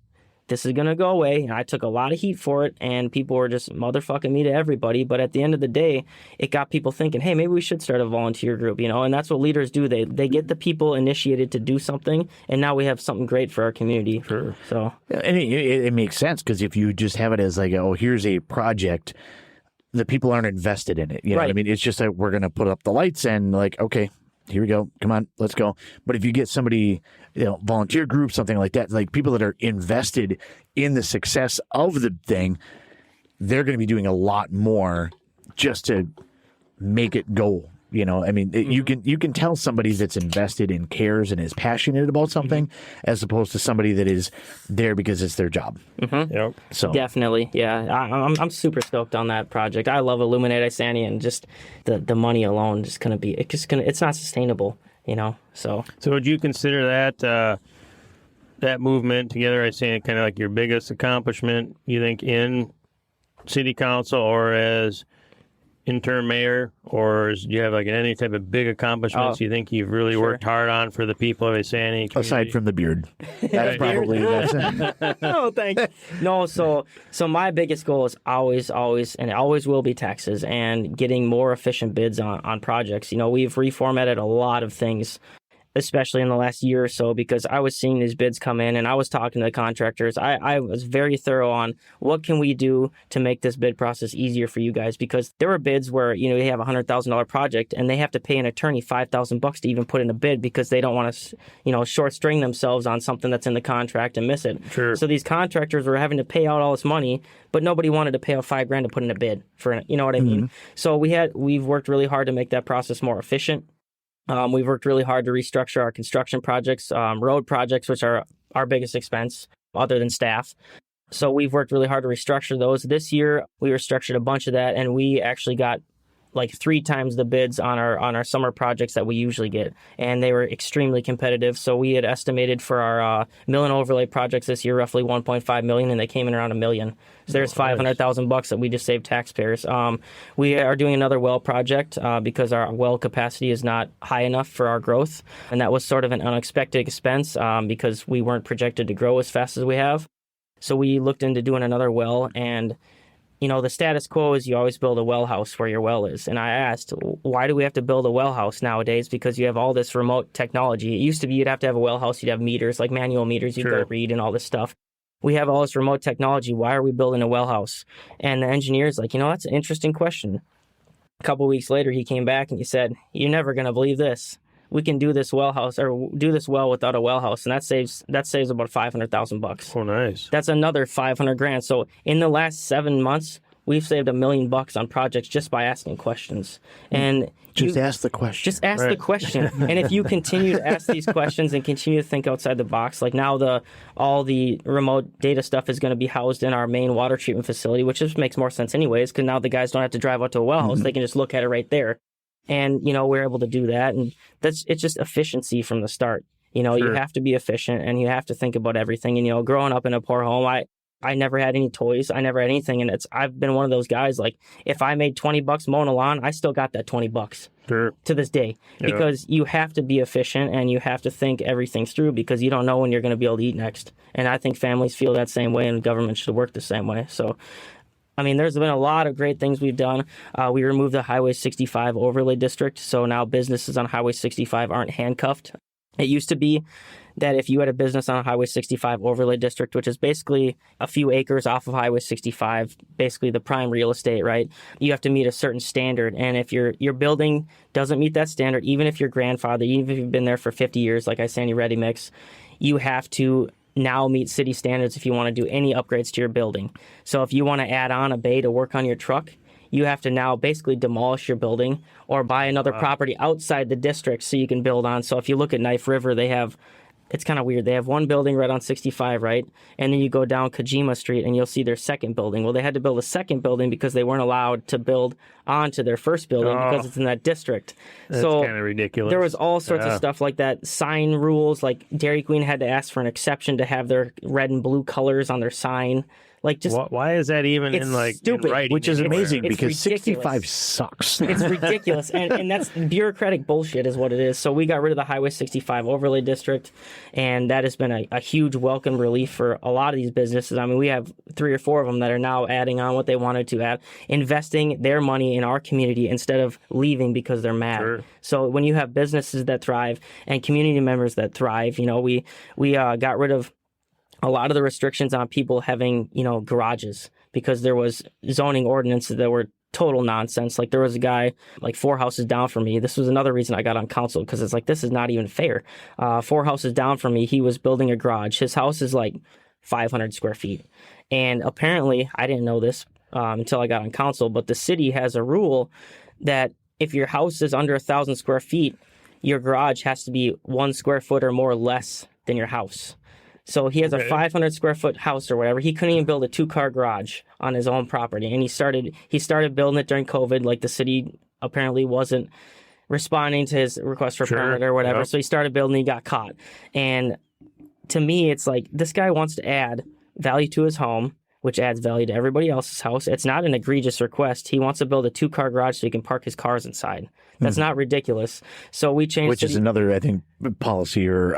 This is going to go away. And I took a lot of heat for it, and people were just motherfucking me to everybody. But at the end of the day, it got people thinking, hey, maybe we should start a volunteer group, and that's what leaders do. They get the people initiated to do something, and now we have something great for our community. Sure. So, and it makes sense, because if you just have it as like, oh, here's a project, the people aren't invested in it. You know what I mean? It's just like, we're going to put up the lights and like, okay, here we go. Come on, let's go. But if you get somebody, volunteer group, something like that, like people that are invested in the success of the thing, they're going to be doing a lot more just to make it go. You can tell somebody that's invested and cares and is passionate about something, as opposed to somebody that is there because it's their job. Yep. So definitely, yeah. I'm super stoked on that project. I love Illuminate Isanti, and just the money alone just gonna be it's not sustainable. So would you consider that movement together, Isanti, kind of like your biggest accomplishment, you think, in city council or as interim mayor, or do you have like any type of big accomplishments you think you've really worked hard on for the people of Isanti community? Aside from the beard, that's probably Oh, thanks. No, so my biggest goal is always, and it always will be taxes and getting more efficient bids on projects. We've reformatted a lot of things, especially in the last year or so, because I was seeing these bids come in and I was talking to the contractors. I was very thorough on what can we do to make this bid process easier for you guys, because there were bids where, you have a $100,000 project and they have to pay an attorney $5,000 to even put in a bid because they don't want to, short string themselves on something that's in the contract and miss it. Sure. So these contractors were having to pay out all this money, but nobody wanted to pay out $5,000 to put in a bid for it. You know what I mean? So we've worked really hard to make that process more efficient. We've worked really hard to restructure our construction projects, road projects, which are our biggest expense other than staff. So we've worked really hard to restructure those. This year, we restructured a bunch of that, and we actually got like 3 times the bids on our summer projects that we usually get, and they were extremely competitive. So we had estimated for our mill and overlay projects this year roughly $1.5 million, and they came in around $1 million. So there's $500,000 that we just saved taxpayers. We are doing another well project because our well capacity is not high enough for our growth, and that was sort of an unexpected expense because we weren't projected to grow as fast as we have. So we looked into doing another well, and the status quo is you always build a well house where your well is. And I asked, why do we have to build a well house nowadays? Because you have all this remote technology. It used to be you'd have to have a well house, you'd have meters, like manual meters, you'd go read and all this stuff. We have all this remote technology. Why are we building a well house? And the engineer's like, that's an interesting question. A couple of weeks later, he came back and he said, you're never going to believe this. We can do this well house or do this well without a well house, and that saves about $500,000. Oh, nice. That's another $500,000. So in the last 7 months, we've saved $1 million on projects just by asking questions. And ask the question. Just ask the question. And if you continue to ask these questions and continue to think outside the box, like now all the remote data stuff is going to be housed in our main water treatment facility, which just makes more sense anyways, because now the guys don't have to drive out to a well house. They can just look at it right there. And, we're able to do that. And it's just efficiency from the start. You have to be efficient and you have to think about everything. And, growing up in a poor home, I never had any toys. I never had anything. And I've been one of those guys, like, if I made $20 mowing a lawn, I still got that $20 to this day. Because you have to be efficient and you have to think everything through, because you don't know when you're going to be able to eat next. And I think families feel that same way, and government should work the same way. So, there's been a lot of great things we've done. We removed the Highway 65 overlay district, so now businesses on Highway 65 aren't handcuffed. It used to be that if you had a business on a Highway 65 overlay district, which is basically a few acres off of Highway 65, basically the prime real estate, right? You have to meet a certain standard. And if your building doesn't meet that standard, even if your grandfather, even if you've been there for 50 years, like Isanti Ready Mix, you have to now meet city standards if you want to do any upgrades to your building. So if you want to add on a bay to work on your truck, you have to now basically demolish your building or buy another property outside the district so you can build on. So if you look at Knife River, it's kind of weird. They have one building right on 65, right? And then you go down Kojima Street and you'll see their second building. Well, they had to build a second building because they weren't allowed to build onto their first building because it's in that district. That's so kind of ridiculous. There was all sorts of stuff like that. Sign rules, like Dairy Queen had to ask for an exception to have their red and blue colors on their sign. Like, just why is that even in stupid, in writing? Which is anywhere? amazing It's because ridiculous. 65 sucks. It's ridiculous, and that's bureaucratic bullshit is what it is. So we got rid of the Highway 65 overlay district, and that has been a huge welcome relief for a lot of these businesses. I mean, we have 3 or 4 of them that are now adding on what they wanted to add, investing their money in our community instead of leaving because they're mad. Sure. So when you have businesses that thrive and community members that thrive, we got rid of a lot of the restrictions on people having, garages because there was zoning ordinances that were total nonsense. Like there was a guy like 4 houses down from me. This was another reason I got on council because it's like, this is not even fair. 4 houses down from me, he was building a garage. His house is like 500 square feet. And apparently, I didn't know this until I got on council, but the city has a rule that if your house is under 1,000 square feet, your garage has to be 1 square foot or more less than your house. So he has a 500 square foot house or whatever. He couldn't even build a 2-car garage on his own property. And he started building it during COVID. Like the city apparently wasn't responding to his request for permit or whatever. Yep. So he started building, he got caught. And to me, it's like this guy wants to add value to his home, which adds value to everybody else's house. It's not an egregious request. He wants to build a 2-car garage so he can park his cars inside. That's not ridiculous. So we changed, which is another, I think, policy or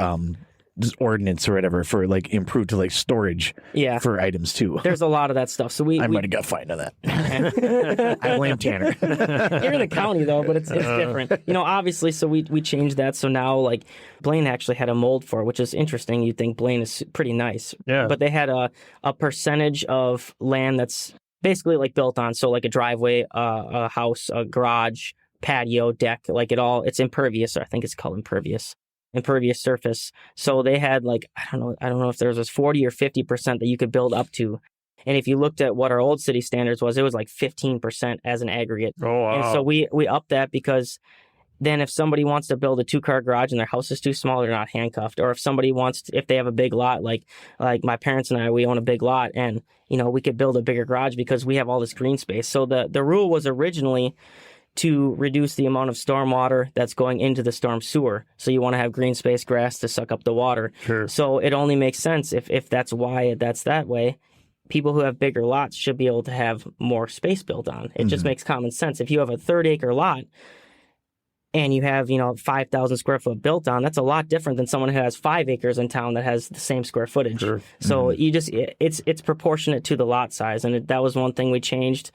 just ordinance or whatever for like improved to like storage for items too. There's a lot of that stuff. So I might have got fined on that. I blame Tanner. You're in the county though, but it's different. Obviously, so we changed that. So now like Blaine actually had a mold for it, which is interesting. You'd think Blaine is pretty nice. Yeah. But they had a percentage of land that's basically like built on. So like a driveway, a house, a garage, patio, deck, like it's impervious. I think it's called impervious surface. So they had like, I don't know if there was 40 or 50% that you could build up to. And if you looked at what our old city standards was, it was like 15% as an aggregate. Oh, wow. And so we upped that because then if somebody wants to build a 2-car garage and their house is too small, they're not handcuffed. Or if somebody if they have a big lot, like my parents and I, we own a big lot and, we could build a bigger garage because we have all this green space. So the rule was originally to reduce the amount of stormwater that's going into the storm sewer. So you want to have green space grass to suck up the water. Sure. So it only makes sense if that's why that's that way. People who have bigger lots should be able to have more space built on. It just makes common sense. If you have a 30-acre lot and you have, 5,000 square foot built on, that's a lot different than someone who has 5 acres in town that has the same square footage. Sure. So it's proportionate to the lot size. And that was one thing we changed.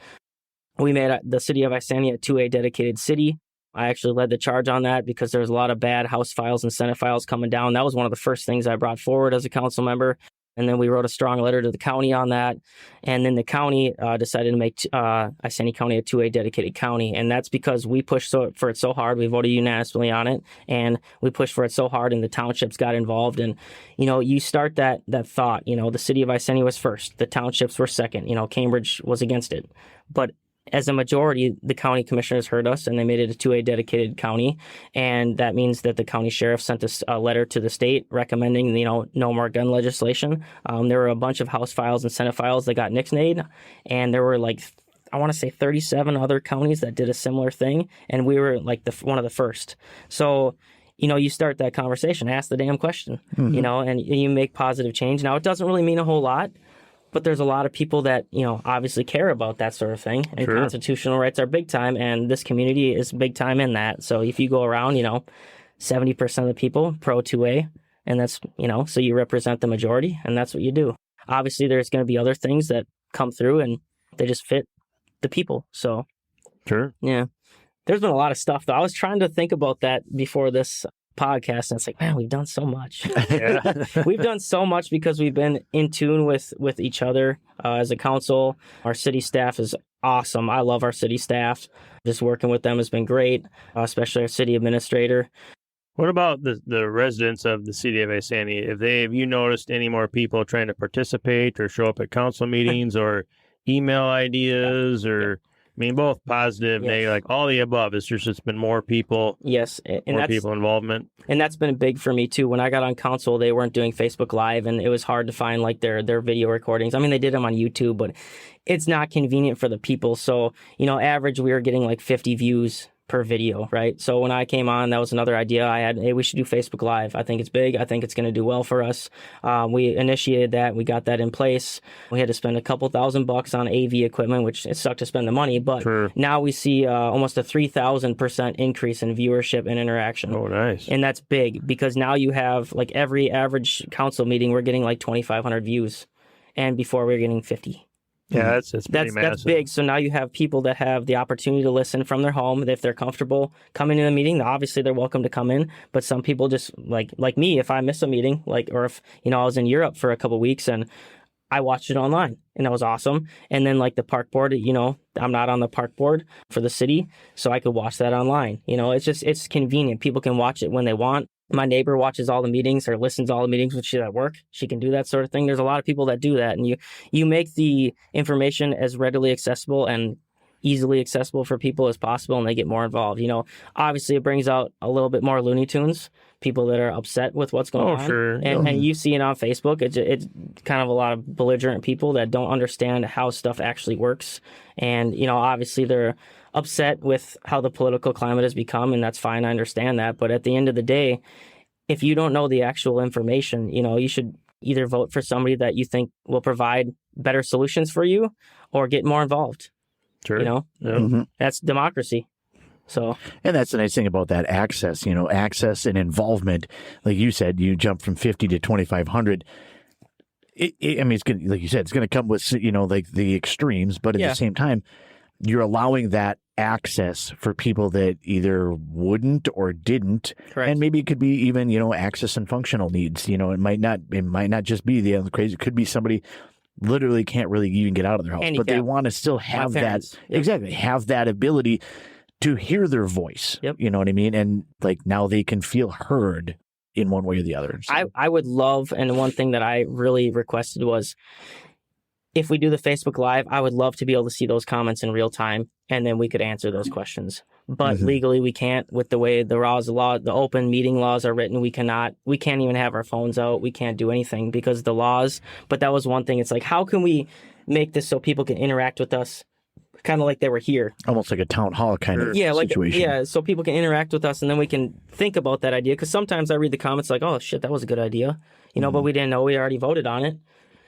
We made the city of Isanti a 2A dedicated city. I actually led the charge on that because there was a lot of bad House files and Senate files coming down. That was one of the first things I brought forward as a council member. And then we wrote a strong letter to the county on that. And then the county decided to make Isanti County a 2A dedicated county. And that's because we pushed for it so hard. We voted unanimously on it. And we pushed for it so hard and the townships got involved. And, you start that thought, the city of Isanti was first. The townships were second. Cambridge was against it. But as a majority, the county commissioners heard us and they made it a 2A dedicated county. And that means that the county sheriff sent a letter to the state recommending, no more gun legislation. There were a bunch of House files and Senate files that got nixed, and there were I want to say 37 other counties that did a similar thing. And we were like one of the first. So, you start that conversation, ask the damn question, and you make positive change. Now, it doesn't really mean a whole lot. But there's a lot of people that, obviously care about that sort of thing. And constitutional rights are big time. And this community is big time in that. So if you go around, 70% of the people pro 2A. And that's, so you represent the majority. And that's what you do. Obviously, there's going to be other things that come through and they just fit the people. So, yeah. There's been a lot of stuff, though. I was trying to think about that before this podcast, and it's like, man, we've done so much. We've done so much because we've been in tune with each other as a council. Our city staff is awesome. I love our city staff. Just working with them has been great, especially our city administrator. What about the residents of the city of Isanti? Have you noticed any more people trying to participate or show up at council meetings or email ideas or I mean, both positive, negative, like all the above. It's just it's been more people. Yes, and more people involvement. And that's been big for me too. When I got on council, they weren't doing Facebook Live, and it was hard to find like their video recordings. I mean, they did them on YouTube, but it's not convenient for the people. So, average, we were getting like 50 views per video, right? So when I came on, that was another idea I had. Hey, we should do Facebook Live. I think it's big. I think it's going to do well for us. We initiated that. We got that in place. We had to spend a couple $1,000 on AV equipment, which it sucked to spend the money, but now we see almost a 3,000% increase in viewership and interaction. Oh, nice. And that's big because now you have like every average council meeting, we're getting like 2,500 views. And before we were getting 50. Yeah, that's pretty massive. That's big. So now you have people that have the opportunity to listen from their home. If they're comfortable coming to the meeting, obviously they're welcome to come in. But some people just like me, if I miss a meeting, or if I was in Europe for a couple of weeks and I watched it online, and that was awesome. And then like the park board, I'm not on the park board for the city, so I could watch that online. It's convenient. People can watch it when they want. My neighbor watches all the meetings or listens to all the meetings when she's at work. She can do that sort of thing. There's a lot of people that do that. And you make the information as readily accessible and easily accessible for people as possible, and they get more involved. Obviously it brings out a little bit more Looney Tunes, people that are upset with what's going on. Sure. And you see it on Facebook. It's kind of a lot of belligerent people that don't understand how stuff actually works. And, obviously they're upset with how the political climate has become, and that's fine. I understand that. But at the end of the day, if you don't know the actual information, you should either vote for somebody that you think will provide better solutions for you or get more involved. Sure. That's democracy. So, and that's the nice thing about that access, access and involvement. Like you said, you jump from 50 to 2,500. It's going, like you said, it's going to come with, like the extremes, but at the same time, you're allowing that access for people that either wouldn't or didn't. Correct. And maybe it could be even, access and functional needs. It might not just be the crazy. It could be somebody literally can't really even get out of their house, but they want to still have that. Exactly. Have that ability to hear their voice. Yep. You know what I mean? And like now they can feel heard in one way or the other. So. I would love, and one thing that I really requested was, if we do the Facebook Live, I would love to be able to see those comments in real time, and then we could answer those questions. But legally, we can't with the way the open meeting laws are written. We can't even have our phones out. We can't do anything because of the laws. But that was one thing. It's like, how can we make this so people can interact with us kind of like they were here? Almost like a town hall kind of situation. So people can interact with us, and then we can think about that idea. Because sometimes I read the comments like, oh, shit, that was a good idea. But we didn't know we already voted on it.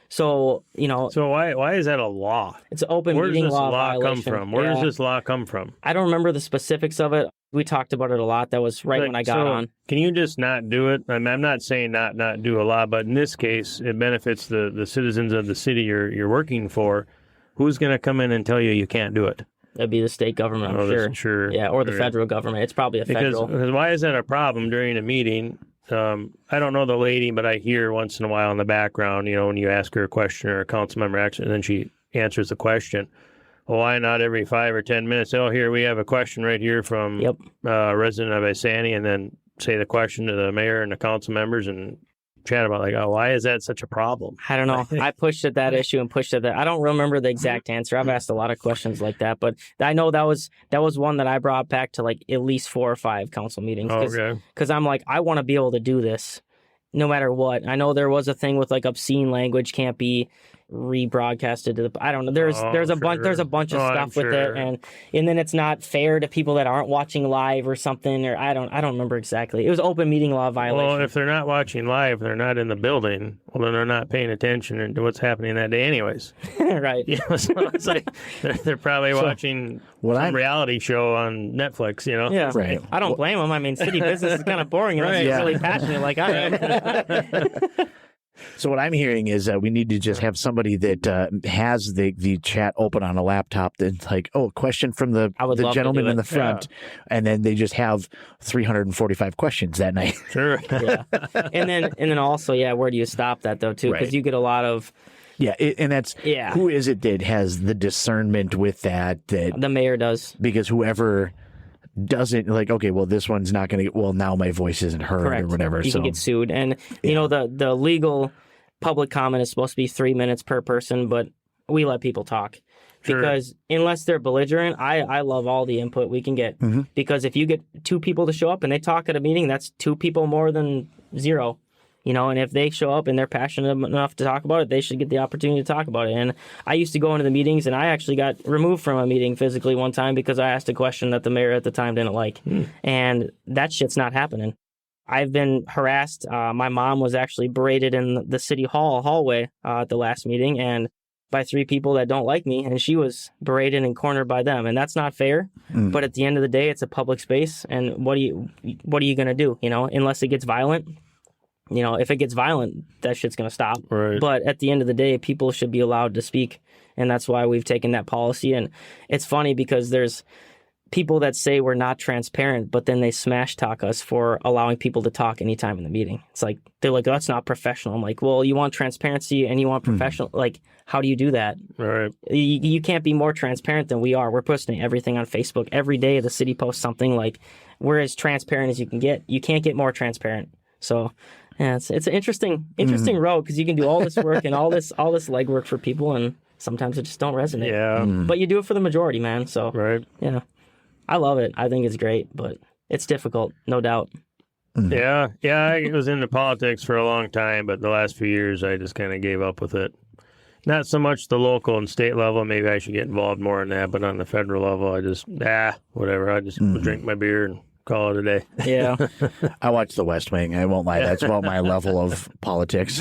So, So why is that a law? It's an open meeting law violation. Come from? Where does this law come from? I don't remember the specifics of it. We talked about it a lot. That was when I got on. Can you just not do it? I'm not saying not do a law, but in this case, it benefits the citizens of the city you're working for. Who's going to come in and tell you can't do it? That'd be the state government, I'm sure. Yeah, or the federal government. It's probably a federal. Because why is that a problem during a meeting? I don't know the lady, but I hear once in a while in the background, when you ask her a question or a council member asks, and then she answers the question. Well, why not every 5 or 10 minutes? Oh, here we have a question right here from a resident of Isanti, and then say the question to the mayor and the council members and chat about why is that such a problem? I don't know. I pushed at that issue and pushed at that. I don't remember the exact answer. I've asked a lot of questions like that, but I know that was one that I brought back to like at least 4 or 5 council meetings. Because I'm like, I want to be able to do this no matter what. I know there was a thing with like obscene language can't be rebroadcasted to the. I don't know. There's a bunch of stuff with it, and then it's not fair to people that aren't watching live or something. Or I don't remember exactly. It was open meeting law violation. Well, if they're not watching live, they're not in the building. Well, then they're not paying attention to what's happening that day, anyways. Right. So it's like they're probably watching some reality show on Netflix. Yeah. Right. I don't blame them. I mean, city business is kind of boring unless you're really passionate like I am. So what I'm hearing is we need to just have somebody that has the chat open on a laptop that's like, question from the gentleman in the front. And then they just have 345 questions that night. Sure. Yeah. And then also, where do you stop that though too? Because you get a lot of... and that's who is it that has the discernment with that the mayor does. Because whoever doesn't this one's not going to, now my voice isn't heard or whatever. You can get sued. And, the legal public comment is supposed to be 3 minutes per person, but we let people talk. Sure. Because unless they're belligerent, I love all the input we can get. Because if you get 2 people to show up and they talk at a meeting, that's 2 people more than 0. And if they show up and they're passionate enough to talk about it, they should get the opportunity to talk about it. And I used to go into the meetings, and I actually got removed from a meeting physically one time because I asked a question that the mayor at the time didn't like. And that shit's not happening. I've been harassed. My mom was actually berated in the city hallway at the last meeting, and by 3 people that don't like me, and she was berated and cornered by them, and that's not fair. But at the end of the day, it's a public space, and what are you going to do? Unless it gets violent. If it gets violent, that shit's going to stop. Right. But at the end of the day, people should be allowed to speak. And that's why we've taken that policy. And it's funny because there's people that say we're not transparent, but then they smash talk us for allowing people to talk anytime in the meeting. It's like, they're like, that's not professional. I'm like, well, you want transparency and you want professional. Like, how do you do that? Right. You can't be more transparent than we are. We're posting everything on Facebook. Every day the city posts something. Like, we're as transparent as you can get. You can't get more transparent. So... yeah, it's an interesting road because you can do all this work and all this legwork for people, and sometimes it just don't resonate. Yeah. But you do it for the majority, man. So Right. Yeah, I love it. I think it's great, but it's difficult, no doubt. Yeah. I was into politics for a long time, but the last few years I just kind of gave up with it. Not so much the local and state level. Maybe I should get involved more in that, but on the federal level, I just whatever. I just drink my beer and call it a day. Yeah. I watch The West Wing. I won't lie. That's about my level of politics.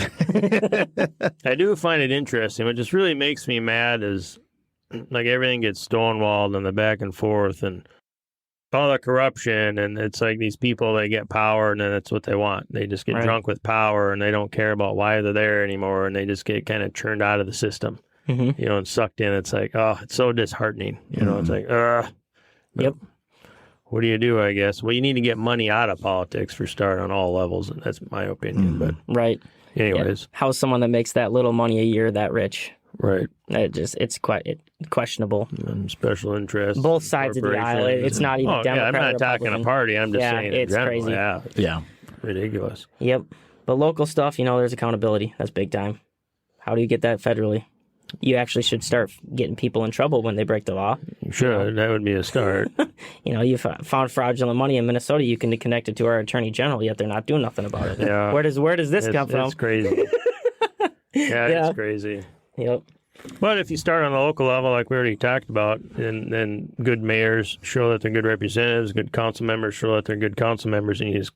I do find it interesting. What just really makes me mad is like everything gets stonewalled and the back and forth and all the corruption. And it's like these people, they get power and then that's what they want. They just get drunk with power and they don't care about why they're there anymore. And they just get kind of churned out of the system, and sucked in. It's like, oh, it's so disheartening. It's like, Yep. What do you do, I guess? Well, you need to get money out of politics for start on all levels, and that's my opinion. But right. anyways. Yeah. How's someone that makes that little money a year that rich? Right. It's quite questionable. And special interests. Both sides of the aisle. It's not even Democrat. I'm not talking a party. I'm just saying it's in general. crazy. Yeah. Ridiculous. Yep. But local stuff, there's accountability. That's big time. How do you get that federally? You actually should start getting people in trouble when they break the law. Sure, that would be a start. You found fraudulent money in Minnesota. You can connect it to our attorney general, yet they're not doing nothing about it. Yeah. Where does this come from? It's crazy. It's crazy. Yep. But if you start on the local level, like we already talked about, and then good mayors show that they're good representatives, good council members show that they're good council members, and you just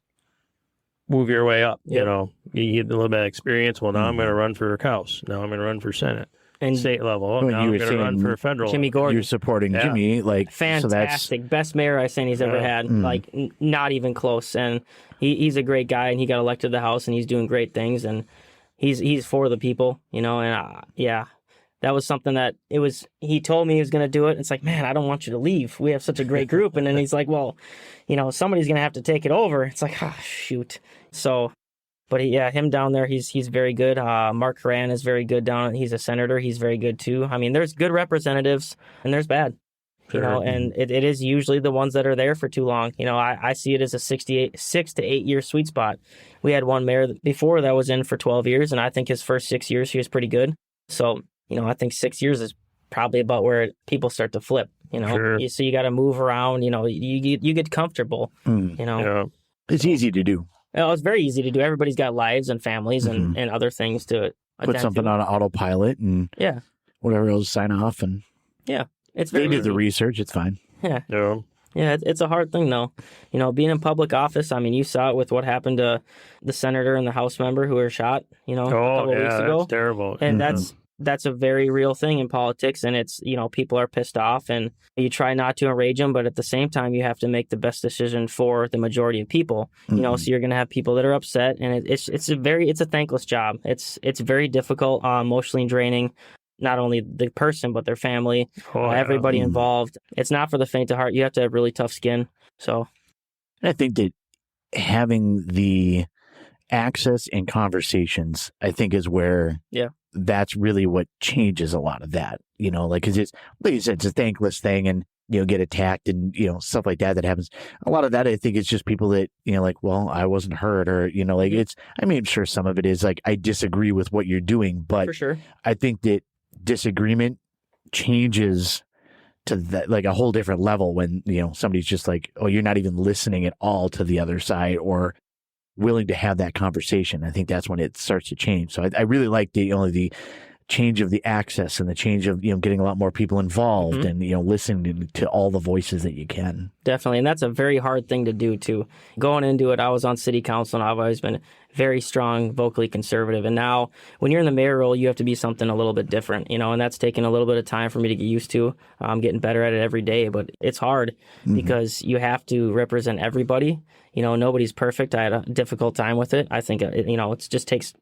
move your way up. Yep. You get a little bit of experience. Well, now I'm going to run for House. Now I'm going to run for Senate. And state level. Now I'm going to run for federal. Jimmy Gordon. You're supporting Jimmy. Fantastic. Best mayor Isanti's ever had. Not even close. And he's a great guy, and he got elected to the House, and he's doing great things, and he's for the people, and that was something that he told me he was going to do it. It's like, man, I don't want you to leave. We have such a great group. And then he's like, well, somebody's going to have to take it over. It's like, shoot. So, but him down there, he's very good. Mark Horan is very good down. He's a senator. He's very good too. I mean, there's good representatives and there's bad, sure. And it is usually the ones that are there for too long. I see it as a 6 to 8 year sweet spot. We had one mayor before that was in for 12 years. And I think his first 6 years, he was pretty good. So, I think 6 years is probably about where people start to flip, Sure. So you got to move around, you get comfortable, Yeah. It's easy to do. It's very easy to do. Everybody's got lives and families and other things to put something on autopilot and whatever else, sign off. And it's very they do easy. the research. It's fine. Yeah. Yeah. It's a hard thing, though. Being in public office, I mean, you saw it with what happened to the senator and the House member who were shot, a couple weeks ago. That's terrible. And that's a very real thing in politics, and it's, people are pissed off, and you try not to enrage them, but at the same time, you have to make the best decision for the majority of people, so you're going to have people that are upset, and it's a thankless job. It's very difficult, emotionally draining, not only the person, but their family, everybody involved. It's not for the faint of heart. You have to have really tough skin. So I think that having the access and conversations, I think, is where that's really what changes a lot of that, because it's, like you said, it's a thankless thing, and, get attacked and, stuff like that happens. A lot of that, I think, is just people that, well, I wasn't heard, or, I'm sure some of it is like, I disagree with what you're doing, but for sure. I think that disagreement changes to that, like a whole different level when, somebody's just like, oh, you're not even listening at all to the other side or willing to have that conversation. I think that's when it starts to change. So I really like the change of the access and the change of, getting a lot more people involved and, listening to all the voices that you can. Definitely. And that's a very hard thing to do too. Going into it, I was on city council and I've always been very strong, vocally conservative. And now when you're in the mayor role, you have to be something a little bit different, and that's taken a little bit of time for me to get used to. I'm getting better at it every day, but it's hard because you have to represent everybody. Nobody's perfect. I had a difficult time with it. I think, it just takes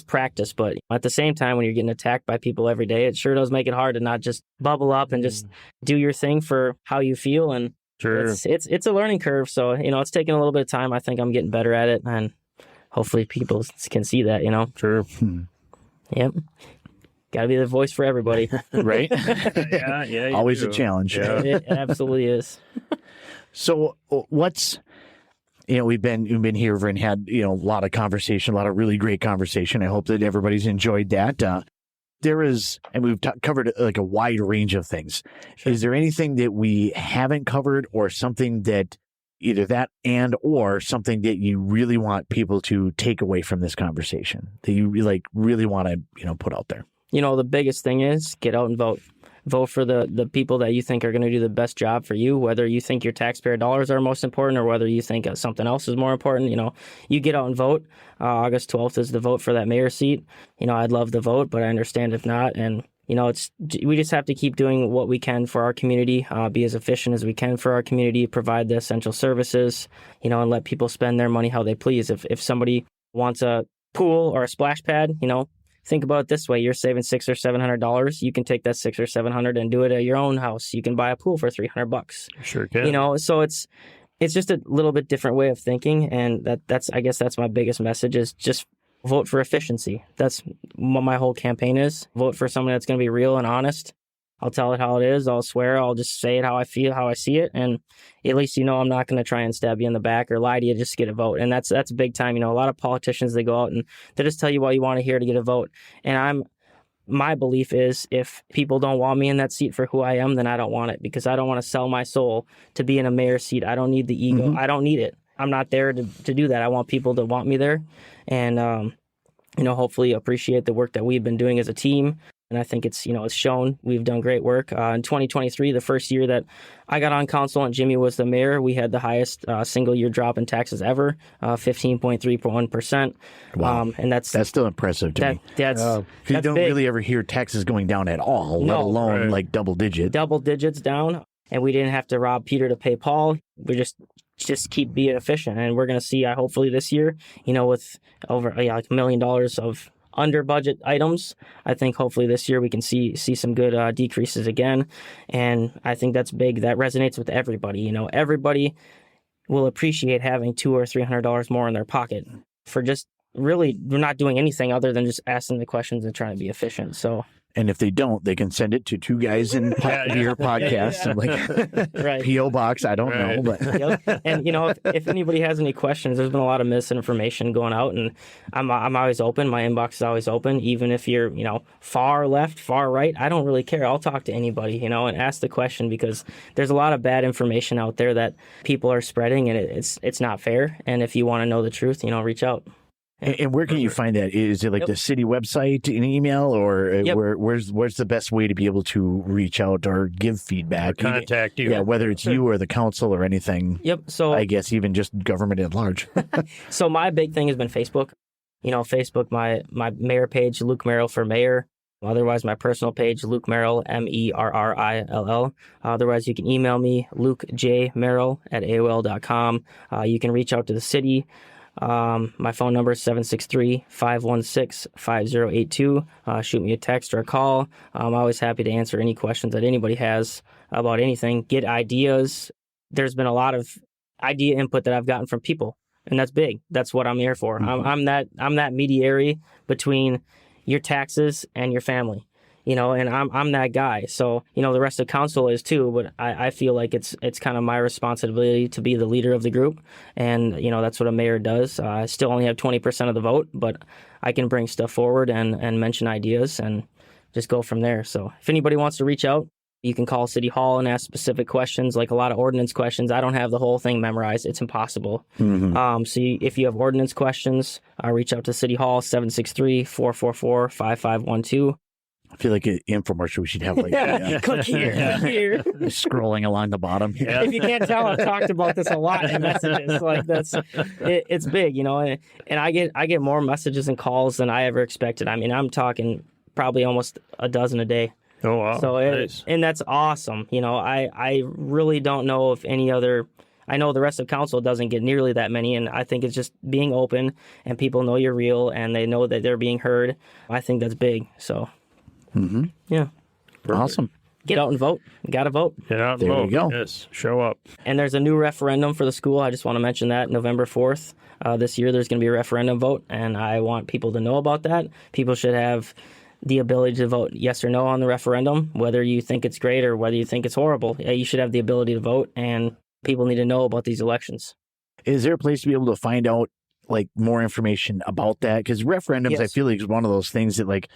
practice, but at the same time, when you're getting attacked by people every day, it sure does make it hard to not just bubble up and just do your thing for how you feel. And sure, it's a learning curve. So, it's taking a little bit of time. I think I'm getting better at it, and hopefully people can see that, Sure. Yep. Got to be the voice for everybody. Right? Yeah. Always a challenge. Yeah. It absolutely is. So what's... we've been here and had, a lot of conversation, a lot of really great conversation. I hope that everybody's enjoyed that. There is, and we've covered like a wide range of things. Sure. Is there anything that we haven't covered or something that either that or something that you really want people to take away from this conversation that you really want to, put out there? The biggest thing is get out and vote. Vote for the people that you think are going to do the best job for you, whether you think your taxpayer dollars are most important or whether you think something else is more important. You get out and vote. August 12th is the vote for that mayor seat. I'd love the vote, but I understand if not. And, we just have to keep doing what we can for our community, be as efficient as we can for our community, provide the essential services, and let people spend their money how they please. If somebody wants a pool or a splash pad, think about it this way. You're saving $600 or $700. You can take that $600 or $700 and do it at your own house. You can buy a pool for $300. Sure can. So it's just a little bit different way of thinking. And I guess that's my biggest message is just vote for efficiency. That's what my whole campaign is. Vote for someone that's going to be real and honest. I'll tell it how it is. I'll swear. I'll just say it how I feel, how I see it. And at least I'm not going to try and stab you in the back or lie to you just to get a vote. And that's big time. A lot of politicians, they go out and they just tell you what you want to hear to get a vote. And my belief is if people don't want me in that seat for who I am, then I don't want it because I don't want to sell my soul to be in a mayor's seat. I don't need the ego. I don't need it. I'm not there to do that. I want people to want me there and, hopefully appreciate the work that we've been doing as a team. And I think it's shown we've done great work. In 2023, the first year that I got on council and Jimmy was the mayor, we had the highest single year drop in taxes ever, 15.31%. Wow. And that's still impressive to me. That's you don't big. really ever hear taxes going down at all, let alone like double digits. Double digits down. And we didn't have to rob Peter to pay Paul. We just keep being efficient. And we're going to see, hopefully this year, with over like $1 million of under budget items. I think hopefully this year we can see some good decreases again. And I think that's big. That resonates with everybody. Everybody will appreciate having $200 or $300 more in their pocket for just really not doing anything other than just asking the questions and trying to be efficient. So. And if they don't, they can send it to Two Guys in Beer podcast, right. P.O. Box. I don't know, but yep. And if anybody has any questions, there's been a lot of misinformation going out, and I'm always open. My inbox is always open, even if you're far left, far right. I don't really care. I'll talk to anybody, and ask the question because there's a lot of bad information out there that people are spreading, and it's not fair. And if you want to know the truth, reach out. And where can you find that? Is it like the city website, an email, or where's the best way to be able to reach out or give feedback? Or contact you. Yeah, whether it's you or the council or anything. Yep. So I guess even just government at large. So my big thing has been Facebook. Facebook, my mayor page, Luke Merrill for mayor. Otherwise, my personal page, Luke Merrill, Merrill. Otherwise, you can email me, lukejmerrill@aol.com. You can reach out to the city. My phone number is 763-516-5082. Shoot me a text or a call. I'm always happy to answer any questions that anybody has about anything. Get ideas. There's been a lot of idea input that I've gotten from people, and that's big. That's what I'm here for. I'm that mediary between your taxes and your family. And I'm that guy. So, the rest of council is too, but I feel like it's kind of my responsibility to be the leader of the group. And, that's what a mayor does. I still only have 20% of the vote, but I can bring stuff forward and mention ideas. And just go from there. So if anybody wants to reach out, you can call City Hall and ask specific questions, like a lot of ordinance questions. I don't have the whole thing memorized. It's impossible. If you have ordinance questions, reach out to City Hall, 763-444-5512. I feel like an infomercial we should have like Click here, click here. scrolling along the bottom. Yeah. If you can't tell, I've talked about this a lot in messages. Like it's big, and I get more messages and calls than I ever expected. I mean, I'm talking probably almost a dozen a day. Oh, wow. So Nice. and that's awesome. I really don't know if any other. I know the rest of council doesn't get nearly that many, and I think it's just being open and people know you're real and they know that they're being heard. I think that's big. So. Yeah. Perfect. Awesome. Get out and vote. Got to vote. Get out and There vote. you go. Yes, show up. And there's a new referendum for the school. I just want to mention that November 4th. This year there's going to be a referendum vote, and I want people to know about that. People should have the ability to vote yes or no on the referendum, whether you think it's great or whether you think it's horrible. You should have the ability to vote, and people need to know about these elections. Is there a place to be able to find out like more information about that? Because referendums, Yes. I feel like is one of those things that like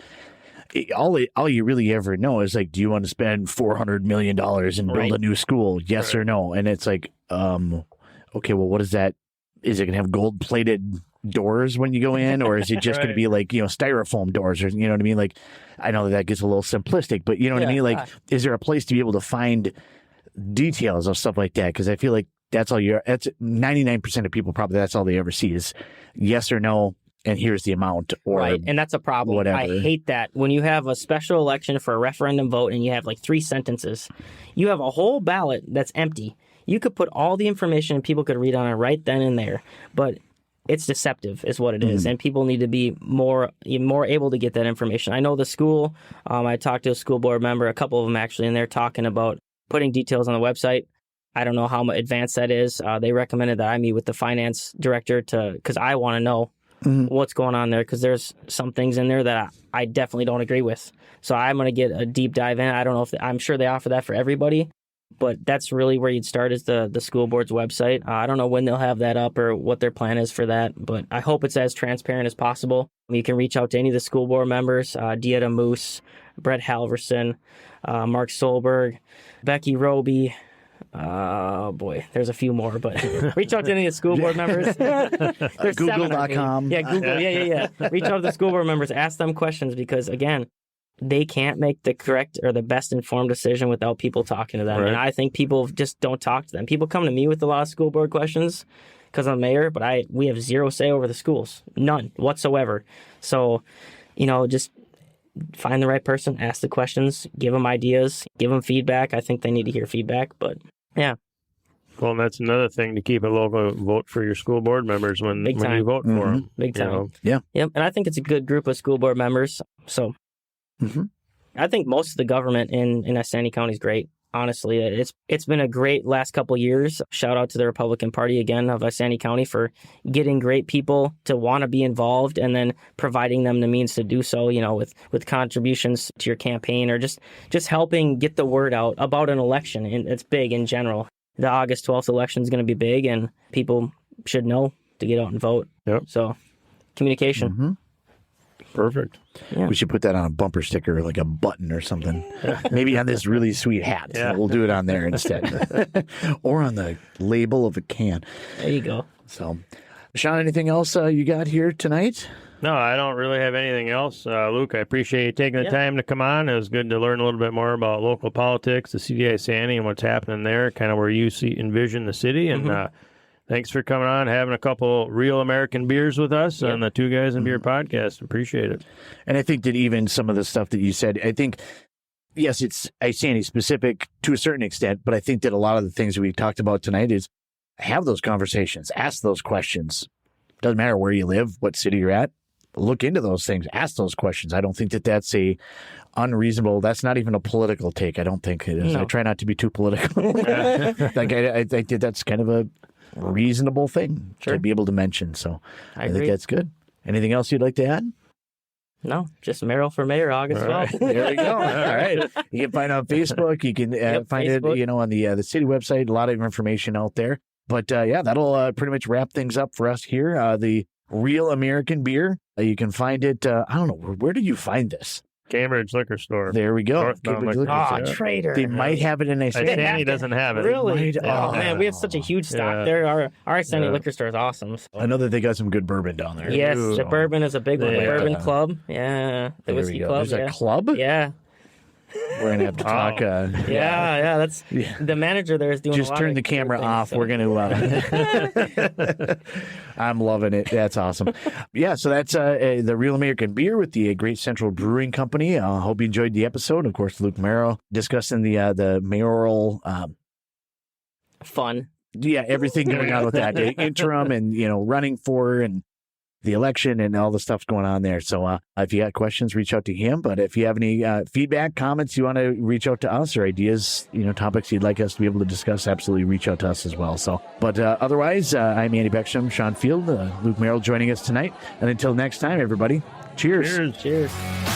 all you really ever know is like, do you want to spend $400 million and build Right. a new school? Yes or no? And it's like, okay, well, what is that? Is it going to have gold plated doors when you go in, or is it just going to be like, styrofoam doors, or you know what I mean? Like, I know that gets a little simplistic, but you know what I mean? Like, is there a place to be able to find details of stuff like that? Because I feel like that's 99% of people probably, that's all they ever see is yes or no. And here's the amount, or Right, and that's a problem. whatever. I hate that. When you have a special election for a referendum vote and you have like 3 sentences, you have a whole ballot that's empty. You could put all the information and people could read on it right then and there, but it's deceptive is what it is, and people need to be more able to get that information. I know the school, I talked to a school board member, a couple of them actually, and they're talking about putting details on the website. I don't know how advanced that is. They recommended that I meet with the finance director because I want to know what's going on there, because there's some things in there that I definitely don't agree with. So I'm going to get a deep dive in. I don't know if I'm sure they offer that for everybody, but that's really where you'd start is the school board's website. I don't know when they'll have that up or what their plan is for that, but I hope it's as transparent as possible. You can reach out to any of the school board members, Dieta Moose, Brett Halverson, Mark Solberg, Becky Roby. Oh boy, there's a few more, but reach out to any of the school board members. There's Google.com. Yeah, Google. Yeah. Reach out to the school board members. Ask them questions because, again, they can't make the correct or the best informed decision without people talking to them. Right. And I think people just don't talk to them. People come to me with a lot of school board questions because I'm mayor, but we have zero say over the schools. None whatsoever. So, just find the right person, ask the questions, give them ideas, give them feedback. I think they need to hear feedback, but yeah. Well, and that's another thing to keep it local. Vote for your school board members when you vote for them. Big time. Yeah. Yep. And I think it's a good group of school board members. So I think most of the government in Isanti County is great. Honestly, it's been a great last couple of years. Shout out to the Republican Party again of Isanti County for getting great people to want to be involved and then providing them the means to do so, with contributions to your campaign or just helping get the word out about an election. And it's big in general. The August 12th election is going to be big and people should know to get out and vote. Yep. So communication. Perfect. Yeah. We should put that on a bumper sticker, like a button or something. Maybe on this really sweet hat. Yeah. We'll do it on there instead. Or on the label of a can. There you go. So, Sean, anything else you got here tonight? No, I don't really have anything else. Luke, I appreciate you taking the time to come on. It was good to learn a little bit more about local politics, the city of Isanti, and what's happening there, kind of where you envision the city. And thanks for coming on, having a couple real American beers with us on the Two Guys and Beer podcast. Appreciate it. And I think that even some of the stuff that you said, I think, yes, it's Isanti specific to a certain extent, but I think that a lot of the things that we talked about tonight is have those conversations, ask those questions. Doesn't matter where you live, what city you're at. Look into those things, ask those questions. I don't think that that's unreasonable. That's not even a political take. I don't think it is. No. I try not to be too political. I think that that's kind of a reasonable thing to be able to mention. So I think that's good. Anything else you'd like to add? No, just Merrill for mayor, August 12th. There we go. All right. You can find it on Facebook. You can find Facebook. it, on the city website. A lot of information out there. But that'll pretty much wrap things up for us here. The Real American Beer. You can find it. I don't know. Where do you find this? Cambridge Liquor Store. There we go. Northbound Cambridge Liquor Liquor Store. Oh, traitor. They might have it in Isanti. Isanti doesn't have it. Really? Might- Oh, man, we have such a huge stock there. Our Isanti liquor store is awesome. So. I know that they got some good bourbon down there. Yes, Ooh. the bourbon is a big one. The Yeah. bourbon club. Yeah. The There whiskey we go. club. There's Yeah. a club? Yeah. We're going to have to talk. Yeah, that's the manager there is doing. Just a lot turn of the camera things, off. so. We're going to. I'm loving it. That's awesome. Yeah, so that's the Real American Beer with the Great Central Brewing Company. Hope you enjoyed the episode. Of course, Luke Merrill discussing the mayoral fun. Yeah, everything going on with that interim and running for and the election and all the stuff's going on there. So if you got questions, reach out to him. But if you have any feedback, comments, you want to reach out to us or ideas, topics you'd like us to be able to discuss, absolutely reach out to us as well. So, but otherwise, I'm Andy Beckstrom, Sean Field, Luke Merrill joining us tonight. And until next time, everybody, cheers. Cheers. Cheers.